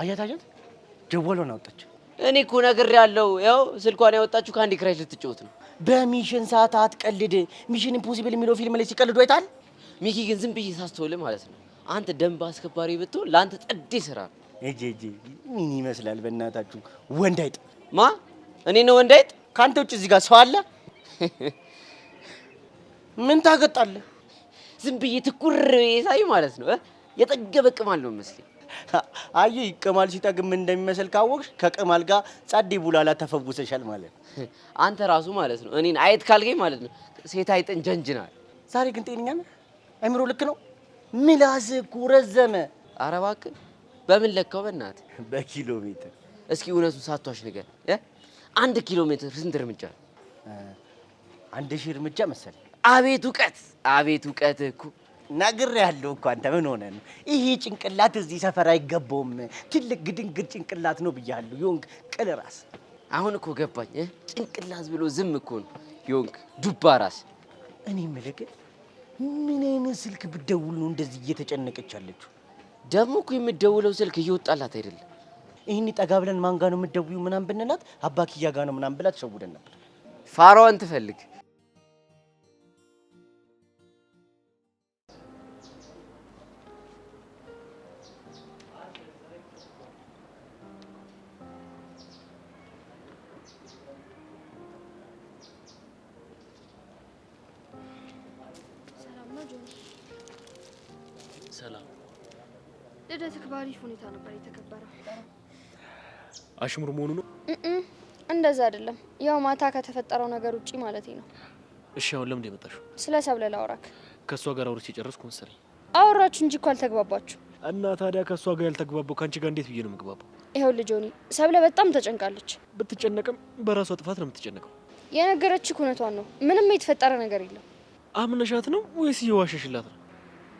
አያት ጀዋሏን አወጣች። እኔ እኮ ነግሬያለሁ። ያው ስልኳን ያወጣችሁ ካንዲ ክራሽ ልትጫወት ነው። በሚሽን ሰዓት አትቀልድ። ሚሽን ኢምፖሲብል የሚለው ፊልም ላይ ሲቀልዱ አይታል። ሚኪ ግን ዝም ብዬ ሳስተውልህ ማለት ነው አንተ ደንብ አስከባሪ ብትሆን ለአንተ ጸዴ ስራ ነው። እጄ ምን ይመስላል? በእናታችሁ ወንድ አይጥ ማ እኔ ነው ወንድ አይጥ? ካንተ ውጭ እዚህ ጋር ሰው አለ? ምን ታገጣለህ? ዝም ብዬ ትኩር ሳይ ማለት ነው የጠገበ ቅማል ነው መስለኝ። አየ ይቀማል ሲጠግም እንደሚመስል ካወቅሽ ከቅማል ጋር ጸዴ ቡላላ ተፈውሰሻል ማለት ነው። አንተ ራሱ ማለት ነው እኔን አይጥ ካልከኝ ማለት ነው ሴት አይጥን ጀንጅናል። ዛሬ ግን ጤነኛ ነህ? አይምሮ ልክ ነው? ምላስ እኮ ረዘመ። ኧረ እባክህ በምን ለካው? በእናትህ በኪሎ ሜትር። እስኪ እውነቱን ሳትዋሽ ንገር። 1 ኪሎ ሜትር ስንት እርምጃ? 1000 እርምጃ መሰለኝ። አቤት እውቀት፣ አቤት እውቀት እኮ ነግሬሃለሁ እኮ። አንተ ምን ሆነህ ነው? ይሄ ጭንቅላት እዚህ ሰፈር አይገባውም። ትልቅ ግድንግድ ጭንቅላት ነው ብያለሁ። ዮንክ ቅል ራስ። አሁን እኮ ገባኝ። ጭንቅላት ብሎ ዝም እኮ ነው ዮንክ ዱባ ራስ። እኔ የምልህ ግን ምን አይነት ስልክ ብትደውል ነው እንደዚህ እየተጨነቀች ያለችው? ደግሞ እኮ የምትደውለው ስልክ እየወጣላት አይደለም። ይህን ጠጋ ብለን ማን ጋር ነው የምትደውይው ምናምን ብንላት አባክያ ጋር ነው ምናምን ብላ ትሸውደን ነበር። ፋራዋን ትፈልግ። ሰላም። ልደትህ በአሪፍ ሁኔታ ነበር የተከበረው። አሽሙር መሆኑ ነው? እንደዛ አይደለም። ያው ማታ ከተፈጠረው ነገር ውጪ ማለት ነው። እሺ አሁን ለምን የመጣሽው? ስለ ሰብለ ላውራክ። ከሷ ጋር አውርቼ ጨረስኩ መሰለኝ። አወራችሁ እንጂ እኮ አልተግባባችሁ። እና ታዲያ ከእሷ ጋር ያልተግባባው ከአንቺ ጋር እንዴት ብዬ ነው የምግባባው? ይኸውልህ ጆኒ፣ ሰብለ በጣም ተጨንቃለች። ብትጨነቅም በራሷ ጥፋት ነው የምትጨነቀው። የነገረችህ እውነቷን ነው። ምንም የተፈጠረ ነገር የለም። አምነሻት ነው ወይስ እየዋሸሽላት ነው?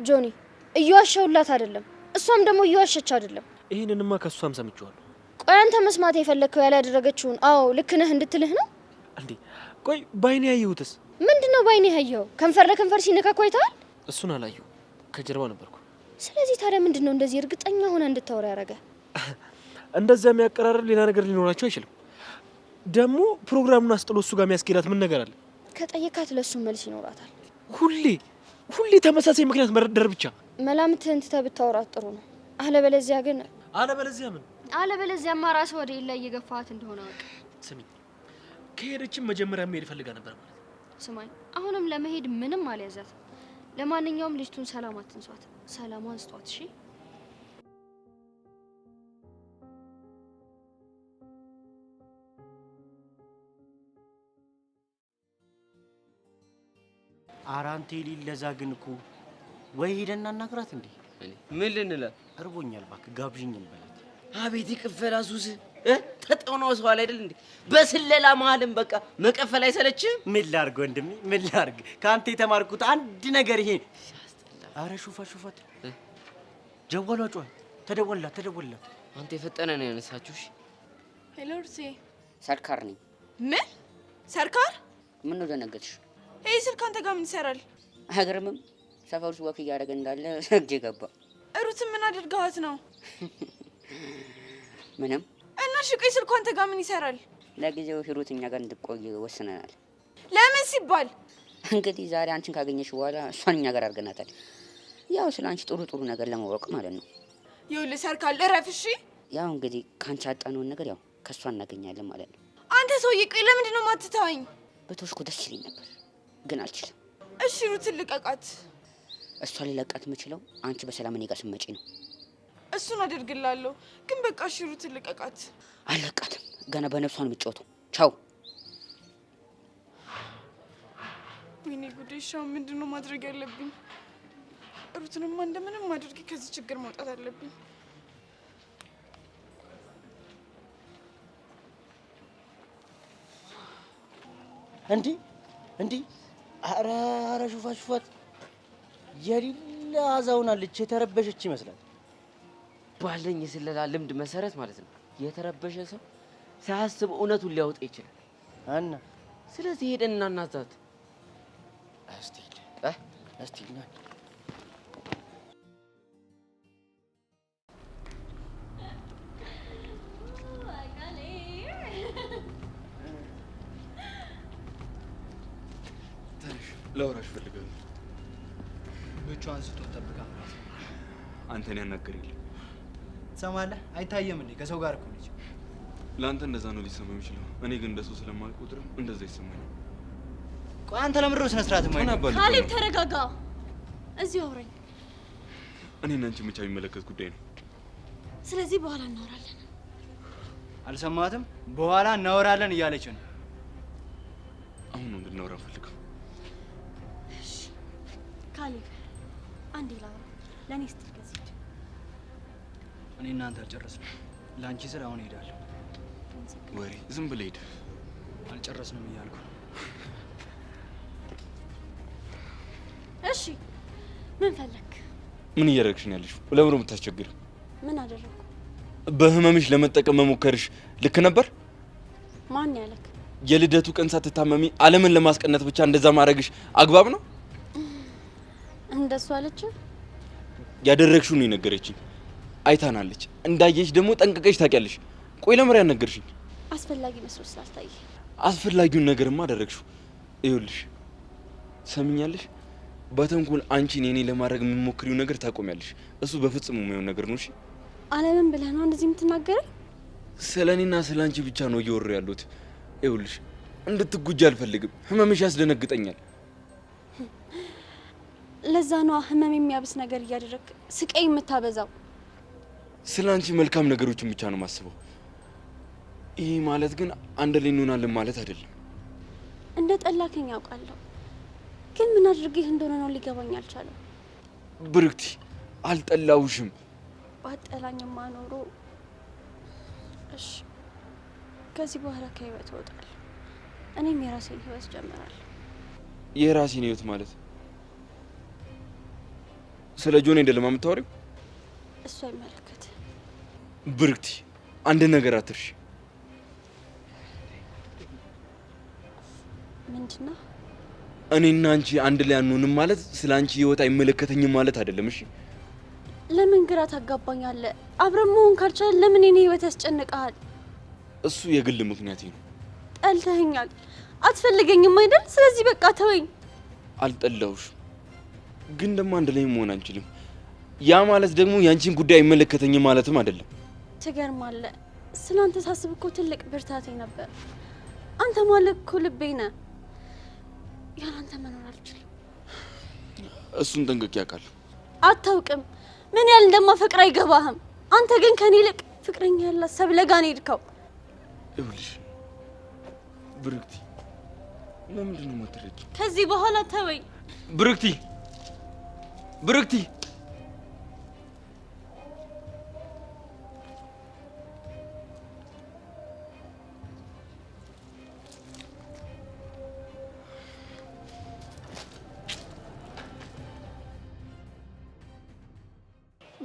ጆኒ፣ እየዋሸሁላት አይደለም፣ እሷም ደግሞ እየዋሸች አይደለም። ይህንንማ ከእሷም ሰምቼዋለሁ። ቆይ አንተ መስማት የፈለግከው ያላደረገችውን አዎ ልክ ነህ እንድትልህ ነው እንዴ? ቆይ ባይኔ ያየሁትስ ምንድነው? ባይኔ ያየኸው ከንፈር ለከንፈር ሲነካኩ አይተሃል? እሱን አላየሁ፣ ከጀርባው ነበርኩ። ስለዚህ ታዲያ ምንድነው እንደዚህ እርግጠኛ ሆነ እንድታወራ ያደረገ? እንደዚያ የሚያቀራርብ ሌላ ነገር ሊኖራቸው አይችልም። ደግሞ ፕሮግራሙን አስጥሎ እሱ ጋር የሚያስኬዳት ምን ነገር አለ? ከጠየካት ለሱ መልስ ይኖራታል። ሁሌ ተመሳሳይ ምክንያት መረደር ብቻ። መላምትህን ትተህ ብታወራት ጥሩ ነው። አለበለዚያ ግን ምን? አለበለዚያማ ራስህ ወደ ሌላ እየገፋት እንደሆነ አውቅ። ስሚ፣ ከሄደችም መጀመሪያ መሄድ ፈልጋ ነበር ማለት ነው። ስማኝ፣ አሁንም ለመሄድ ምንም አልያዛት። ለማንኛውም ልጅቱን ሰላም አትንሷት፣ ሰላሟን ስጧት። እሺ አራንቴ ሊለዛ ግን እኮ ወይ ሄደና እናግራት እንዴ? ምን ልንላት? እርቦኛል፣ እባክህ ጋብዥኝ እንበላት። አቤት ይቅፈላ ሱስ ተጠውነው ሰው አለ አይደል እንዴ? በስለላ መሀልም በቃ መቀፈል አይሰለችም? ምን ላርግ ወንድሜ፣ ምን ላርግ? ከአንተ የተማርኩት አንድ ነገር ይሄ። አረ ሹፋት ጀዋሏ ጮኸ። ተደወልላት። አንተ የፈጠነ ነው ያነሳችሁሽ። ሄሎ እርሴ፣ ሰርካር ነኝ። ምን ሰርካር? ምን ነው ደነገጥሽ? ይሄ ስልክ አንተ ጋር ምን ይሰራል? አይገርምም? ሰፈር ውስጥ ወክ እያደረገ እንዳለ እጄ ገባ። ሩትን ምን አድርገዋት ነው? ምንም። እና ሽቆይ ስልኩ አንተ ጋር ምን ይሰራል? ለጊዜው ሂሩት እኛ ጋር እንድትቆይ ወስነናል። ለምን ሲባል? እንግዲህ ዛሬ አንቺን ካገኘሽ በኋላ እሷን እኛ ጋር አድርገናታል። ያው ስለ አንቺ ጥሩ ነገር ለማወቅ ማለት ነው። ይኸውልህ ሰርካል፣ እረፍ እሺ። ያው እንግዲህ ካንቺ ያጣነውን ነገር ያው ከሷ እናገኛለን ማለት ነው። አንተ ሰውዬ፣ ቆይ ለምንድን ነው የማትተወኝ? በተወሽኩ ደስ ይለኝ ነበር ግን አልችልም። እሺ ሩትን ልቀቃት። እሷ ሊለቃት የምችለው አንቺ በሰላም እኔ ጋር ስትመጪ ነው። እሱን አደርግላለሁ፣ ግን በቃ እሺ ሩትን ልቀቃት። አልለቃትም። ገና በነፍሷ ነው የምትጫወተው። ቻው። ወይኔ ጉዴ! ሻው ምንድን ነው ማድረግ ያለብኝ? ሩትንማ እንደምንም አድርጌ ከዚህ ችግር መውጣት አለብኝ። እንዲህ አረ ሹፋት የሌላ አዛውናለች። የተረበሸች ይመስላል። ባለኝ የስለላ ልምድ መሰረት ማለት ነው የተረበሸ ሰው ሳያስብ እውነቱን ሊያወጣ ይችላል። እና ስለዚህ ሄደን እናናዛት። እስቲ ላውራሽ ፈልጋለሁ። ብቻ አንስቶ ጠብቃ አንተን ያናገር የለም። ትሰማለህ? አይታየም እንዴ? ከሰው ጋር እኮ ነች። ለአንተ እንደዛ ነው ሊሰማ የሚችለው። እኔ ግን እንደሱ ስለማልቆጥርም እንደዛ ይሰማኛል። ቆይ አንተ ለምንድነው ስነ ስርዓት የማይሆን? ካሌብ ተረጋጋ። እዚህ አውራኝ። እኔና አንቺ ብቻ የሚመለከት ጉዳይ ነው። ስለዚህ በኋላ እናወራለን። አልሰማትም? በኋላ እናወራለን እያለች ነው። አሁን ነው እንድናወራ ፈልገው። ካሌብ አንዴ ላውራ። ለእኔ ስትል ከዚህ እኔ እናንተ አልጨረስንም። ለአንቺ ስል አሁን እሄዳለሁ። ወሬ ዝም ብለህ ሂድ። አልጨረስንም እያልኩ። እሺ ምን ፈለክ? ምን እያደረግሽ ነው ያለሽው? ለምን ነው የምታስቸግሪው? ምን አደረኩ? በህመምሽ ለመጠቀም መሞከርሽ ልክ ነበር? ማን ያለክ? የልደቱ ቀን ሳትታመሚ ዓለምን ለማስቀናት ብቻ እንደዛ ማድረግሽ አግባብ ነው? እንደሱ አለች። ያደረግሽው ነው የነገረችኝ። አይታናለች። እንዳየሽ ደግሞ ጠንቅቀሽ ታውቂያለሽ። ቆይ ለምን ያነገርሽኝ? አስፈላጊ መስሎ ስላልታየ። አስፈላጊውን ነገርማ አደረግሽው። ይኸውልሽ፣ ሰምኛለሽ? በተንኮል አንቺን የኔ ለማድረግ የምትሞክሪው ነገር ታቆሚያለሽ። እሱ በፍጹም የማይሆን ነገር ነው። እሺ? ዓለምን ብለህ ነው እንደዚህ የምትናገረው? ስለኔና ስላንቺ ብቻ ነው እየወሩ ያሉት። ይኸውልሽ፣ እንድትጉጂ አልፈልግም። ህመምሽ ያስደነግጠኛል። ለዛ ነው ህመም የሚያብስ ነገር እያደረክ ስቃይ የምታበዛው። ስላንቺ መልካም ነገሮችን ብቻ ነው ማስበው። ይሄ ማለት ግን አንድ ላይ እንሆናለን ማለት አይደለም። እንደ ጠላከኝ ያውቃለሁ፣ ግን ምን አድርጌህ እንደሆነ ነው ሊገባኝ አልቻለም። ብርክቲ፣ አልጠላውሽም። ባጠላኝማ ኖሮ እሺ ከዚህ በኋላ ከህይወት እወጣለሁ። እኔም የራሴን ህይወት ጀምራለሁ። የራሴን ህይወት ማለት ስለ ጆኒ አይደለም የምታወሪው? እሱ አይመለከት። ብርክቲ አንድ ነገር አትርሺ። ምንድነው? እኔና አንቺ አንድ ላይ አንሆንም ማለት ስለ አንቺ ህይወት አይመለከተኝም ማለት አይደለም። እሺ ለምን ግራ ታጋባኛለህ? አብረን መሆን ካልቻለን ለምን የኔ ህይወት ያስጨንቃል? እሱ የግል ምክንያቴ ነው። ጠልተኸኛል፣ አትፈልገኝም አይደል? ስለዚህ በቃ ተወኝ። አልጠላሁሽ፣ ግን ደግሞ አንድ ላይ መሆን አንችልም። ያ ማለት ደግሞ ያንቺን ጉዳይ አይመለከተኝም ማለትም አይደለም። ትገርማለህ። ስላንተ ሳስብ እኮ ትልቅ ብርታቴ ነበር። አንተ ማለት እኮ ልቤ ነህ። ያላንተ መኖር አልችልም። እሱን ጠንቅቄ አውቃለሁ። አታውቅም። ምን ያህል እንደማፈቅር አይገባህም። አንተ ግን ከኔ ይልቅ ፍቅረኛ ያላት ሰብለ ጋር ነው የሄድከው። ይኸውልሽ ብርክቲ፣ ለምንድን ነው የማትረጂ? ከዚህ በኋላ ተወኝ ብርክቲ። ብርክቲ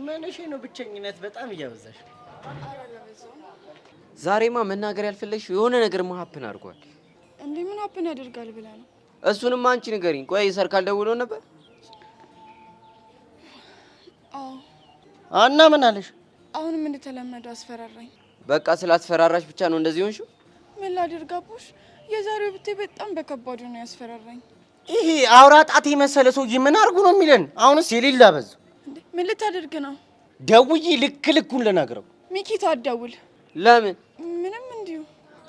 ምንሽ ነው ብቸኝነት በጣም እያበዛሽ? ዛሬማ መናገር ያልፈለግሽው የሆነ ነገር ሀፕን አድርጓል። እንዴ ምን ሀፕን ያደርጋል ብለህ ነው? እሱንም አንቺ ንገሪኝ። ቆይ ሰርካል ደውሎ ነበር? አዎ። እና ምን አለሽ? አሁንም እንደተለመደው አስፈራራኝ። በቃ ስላስፈራራሽ ብቻ ነው እንደዚህ ሆንሽው? ምን ላድርግ አቡሽ? የዛሬው ብታይ በጣም በከባዱ ነው ያስፈራራኝ። ይሄ አውራ ጣት የመሰለ ሰውዬ ምን አድርጉ ነው የሚለን? አሁንስ የሌላ በዙ። ምን ልታደርግ ነው? ደውዬ ልኩን ልነግረው። ሚኪታ አትደውል። ለምን? ምንም እንዲሁ።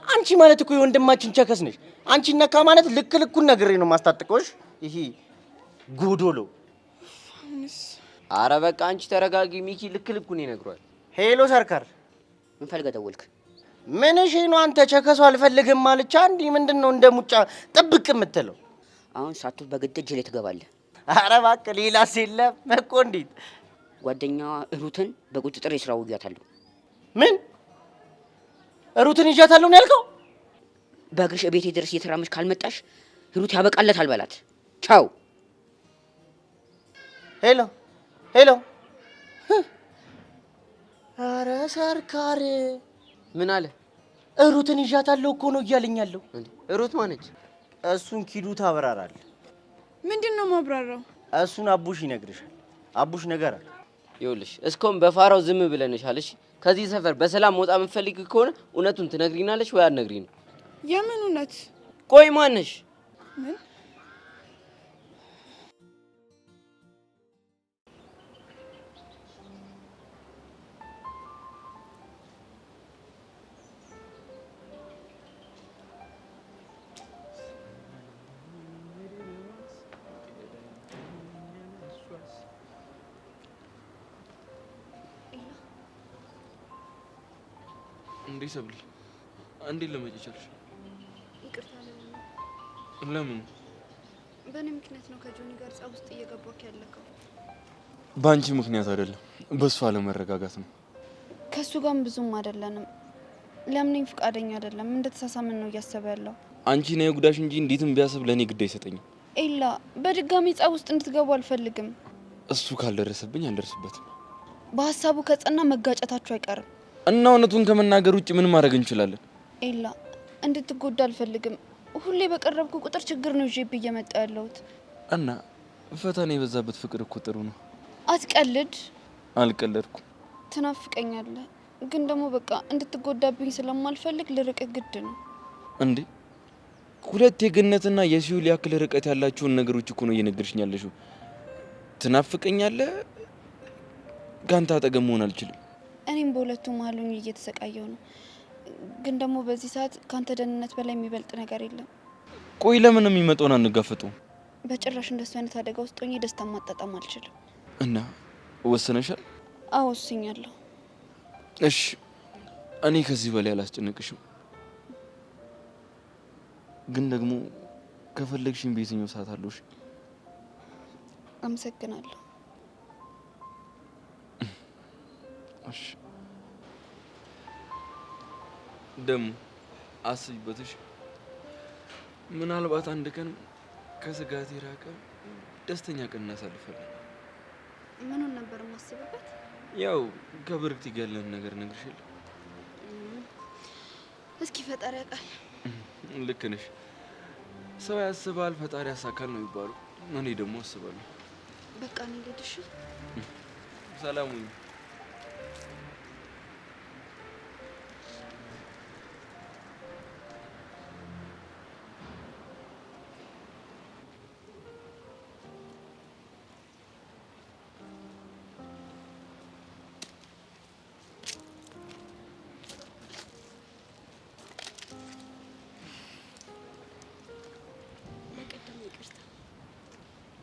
አንቺ ማለት እኮ የወንድማችን ቸከስ ነሽ። አንቺ ነካ ማለት ልኩን ነግሬ ነው ማስታጥቀውሽ። ይሄ ጎዶሎ። አረ በቃ አንቺ ተረጋጊ። ሚኪ ልኩን ይነግሯል። ሄሎ ሰርካር፣ ምን ፈልገህ ደወልክ? ምን እሺ ነው አንተ? ቸከሱ አልፈልግም ማለቻ እንዴ? ምንድነው እንደ ሙጫ ጥብቅ የምትለው? አሁን ሳቱ በግድ እጅ ላይ ትገባለህ። አረ እባክህ ሌላስ የለም እኮ። እንዴት? ጓደኛዋ ሩትን በቁጥጥር የስራ ውያታለሁ። ምን? ሩትን ይዣታለሁ ነው ያልከው? በእግርሽ ቤቴ ድረስ እየተራመድሽ ካልመጣሽ ሩት ያበቃለታል በላት። ቻው። ሄሎ ሄሎ። አረ ሰርካር ምን አለ? ሩትን ይዣታለሁ እኮ ነው እያለኛለሁ። ሩት ማነች? እሱን ኪዱ ታብራራል። ምንድነው ማብራራው? እሱን አቡሽ ይነግርሻል። አቡሽ ነገር አለ። ይኸውልሽ እስካሁን በፋራው ዝም ብለንሻል። እሺ ከዚህ ሰፈር በሰላም መውጣት የምትፈልጊ ከሆነ እውነቱን ትነግሪናለሽ ወይ አትነግሪን? የምን እውነት? ቆይ ማነሽ? ምን? እንዴ ሰብሊ፣ እንዴ ለመጪ ቻልሽ? ይቅርታ ለምን? በእኔ ምክንያት ነው ከጆኒ ጋር ጸብ ውስጥ እየገባክ ያለከው። በአንቺ ምክንያት አይደለም፣ በእሱ አለመረጋጋት ነው። ከእሱ ጋርም ብዙም አይደለንም። ለምንም ፈቃደኛ አይደለም። እንደተሳሳምን ነው እያሰበ ያለው። አንቺ ነው የጉዳሽ እንጂ እንዴትም ቢያስብ ለእኔ ግድ አይሰጠኝም። ኤላ፣ በድጋሚ ጸብ ውስጥ እንድትገቡ አልፈልግም። እሱ ካልደረሰብኝ አልደርስበትም። በሀሳቡ ከጸና መጋጨታችሁ አይቀርም። እና እውነቱን ከመናገር ውጭ ምን ማድረግ እንችላለን? ኤላ፣ እንድትጎዳ አልፈልግም። ሁሌ በቀረብኩ ቁጥር ችግር ነው ይዤብህ እየመጣ ያለሁት። እና ፈተና የበዛበት ፍቅር እኮ ጥሩ ነው። አትቀልድ። አልቀለድኩም። ትናፍቀኛለህ፣ ግን ደግሞ በቃ እንድትጎዳብኝ ስለማልፈልግ ልርቅ ግድ ነው። እንዴ ሁለት የገነትና የሲኦል ያክል ርቀት ያላቸውን ነገሮች እኮ ነው እየነገርሽኝ ያለሽው። ትናፍቀኛለህ፣ ካንተ አጠገብ መሆን አልችልም። እኔም በሁለቱ መሀል ሆኜ እየተሰቃየሁ ነው። ግን ደግሞ በዚህ ሰዓት ካንተ ደህንነት በላይ የሚበልጥ ነገር የለም። ቆይ ለምን የሚመጣውን አንጋፈጠውም? በጭራሽ እንደሱ አይነት አደጋ ውስጥ ሆኜ ደስታ ማጣጣም አልችልም። እና ወሰነሻል? አዎ ወስኛለሁ። እሺ እኔ ከዚህ በላይ አላስጨነቅሽም። ግን ደግሞ ከፈለግሽኝ በየትኛው ሰዓት አለሽ? አመሰግናለሁ። እሺ ደግሞ አስቢበትሽ። ምናልባት አንድ ቀን ከስጋት የራቀ ደስተኛ ቀን እናሳልፋለን። ምኑን ነበር የማስብበት? ያው ከብርክት ይገለን ነገር ነግርሽል። እስኪ ፈጣሪ ያውቃል። ልክ ነሽ። ሰው ያስባል ፈጣሪ ያሳካል ነው የሚባለው። እኔ ደግሞ አስባለሁ። በቃ እኔ ልሂድ። ሰላም ሁኚ።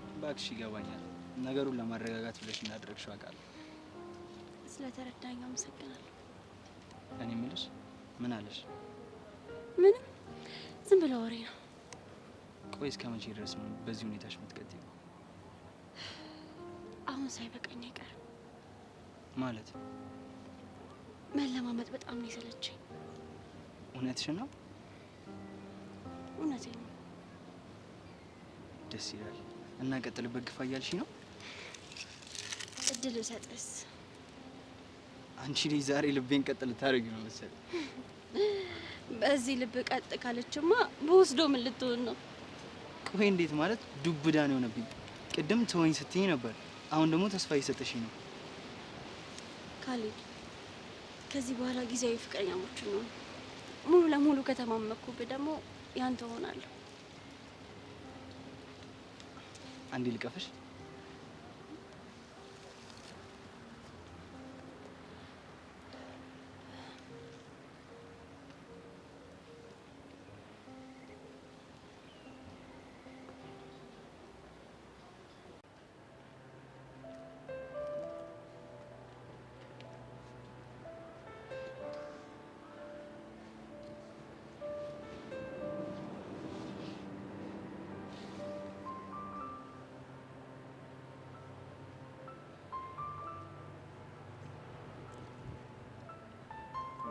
እባክሽ ይገባኛል። ነገሩን ለማረጋጋት ብለሽ እንዳደረግሽው አውቃለሁ። ስለተረዳኝ አመሰግናለሁ። እኔ የምልሽ ምን አለሽ? ምንም፣ ዝም ብሎ ወሬ ነው። ቆይ እስከ መቼ ድረስ ነው በዚህ ሁኔታሽ የምትቀጥይው? አሁን ሳይበቃኝ አይቀርም። ማለት መለማመጥ በጣም ነው የሰለቸኝ። እውነትሽን ነው? እውነቴን ነው። ደስ ይላል። እና ቀጥልበት ግፋ እያልሽ ነው? እድል ብሰጥስ? አንቺ ልጅ ዛሬ ልቤን ቀጥ ልታደርጊ ነው መሰለኝ። በዚህ ልብ ቀጥ ካለችማ በወስዶ ምን ልትሆን ነው? ቆይ እንዴት ማለት? ዱብዳ ነው የሆነብኝ። ቅድም ተወኝ ስትይኝ ነበር፣ አሁን ደግሞ ተስፋ እየሰጠሽኝ ነው። ካሌድ፣ ከዚህ በኋላ ጊዜያዊ ፍቅረኛሞች ነው። ሙሉ ለሙሉ ከተማመኩብህ ደግሞ ያንተ ሆናለሁ። አንዴ ልቀፍሽ?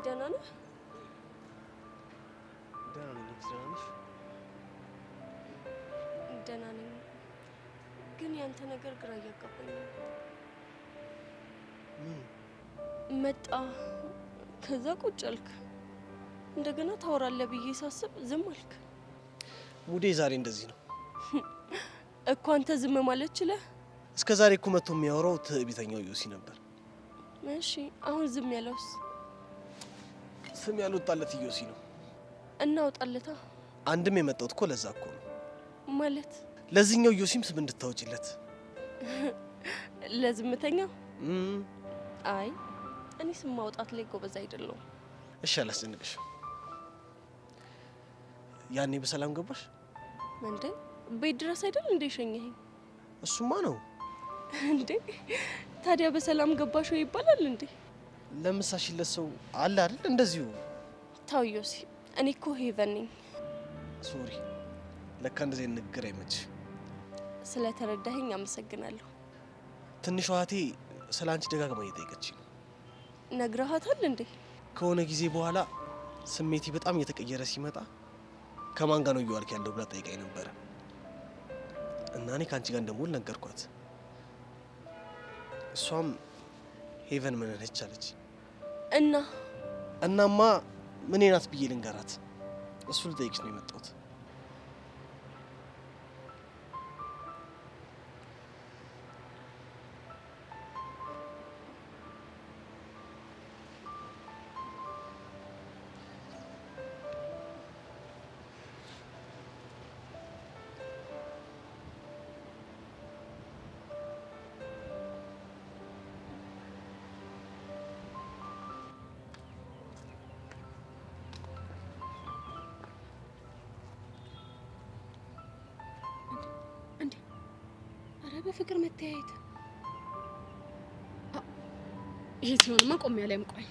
ደህና ነህ? ደህና ነኝ። ደህና ነሽ? ደህና ነኝ፣ ግን ያንተ ነገር ግራ እያጋባኝ ነው። መጣ፣ ከዛ ቁጭ አልክ፣ እንደገና ታወራለህ ብዬ ሳስብ ዝም አልክ። ሙዴ ዛሬ እንደዚህ ነው እኮ። አንተ ዝም ማለት ችለህ? እስከ ዛሬ እኮ መጥቶ የሚያወራው ትዕቢተኛው ዮሲ ነበር። እሺ አሁን ዝም ያለውስ? ስም ያልወጣለት ዮሲ ነው። እናውጣለታ። አንድም የመጣሁት እኮ ለዛ እኮ ነው። ማለት ለዚህኛው ዮሲም ስም እንድታወጪለት። ለዝምተኛው? አይ እኔ ስም ማውጣት ላይ ጎበዝ አይደለሁም። እሺ አላስጨንቅሽ። ያኔ በሰላም ገባሽ እንዴ? ቤት ድረስ አይደል እንዴ ሸኘኸኝ? እሱማ ነው እንዴ። ታዲያ በሰላም ገባሽ ወይ ይባላል እንዴ? ለምሳሽለት ሰው አለ አይደል? እንደዚሁ ታው ዮሲ፣ እኔ እኮ ሄቨን ነኝ። ሶሪ፣ ለካ እንደዚህ ንግግር አይመች። ስለተረዳኸኝ አመሰግናለሁ። ትንሿ እህቴ ስለ አንቺ ደጋግማ እየጠየቀች ነው። ነግረሃታል እንዴ? ከሆነ ጊዜ በኋላ ስሜቴ በጣም እየተቀየረ ሲመጣ ከማን ጋር ነው እየዋልክ ያለው ብላ ጠይቃኝ ነበረ እና እኔ ከአንቺ ጋር እንደምውል ነገርኳት። እሷም ሄቨን ምን ነች አለች። እናማ ምን ናት ብዬ ልንገራት? እሱ ልጠይቅሽ ነው የመጣሁት። በፍቅር መተያየት ይሄ ሲሆንማ ቆሜ ላይ ቆይ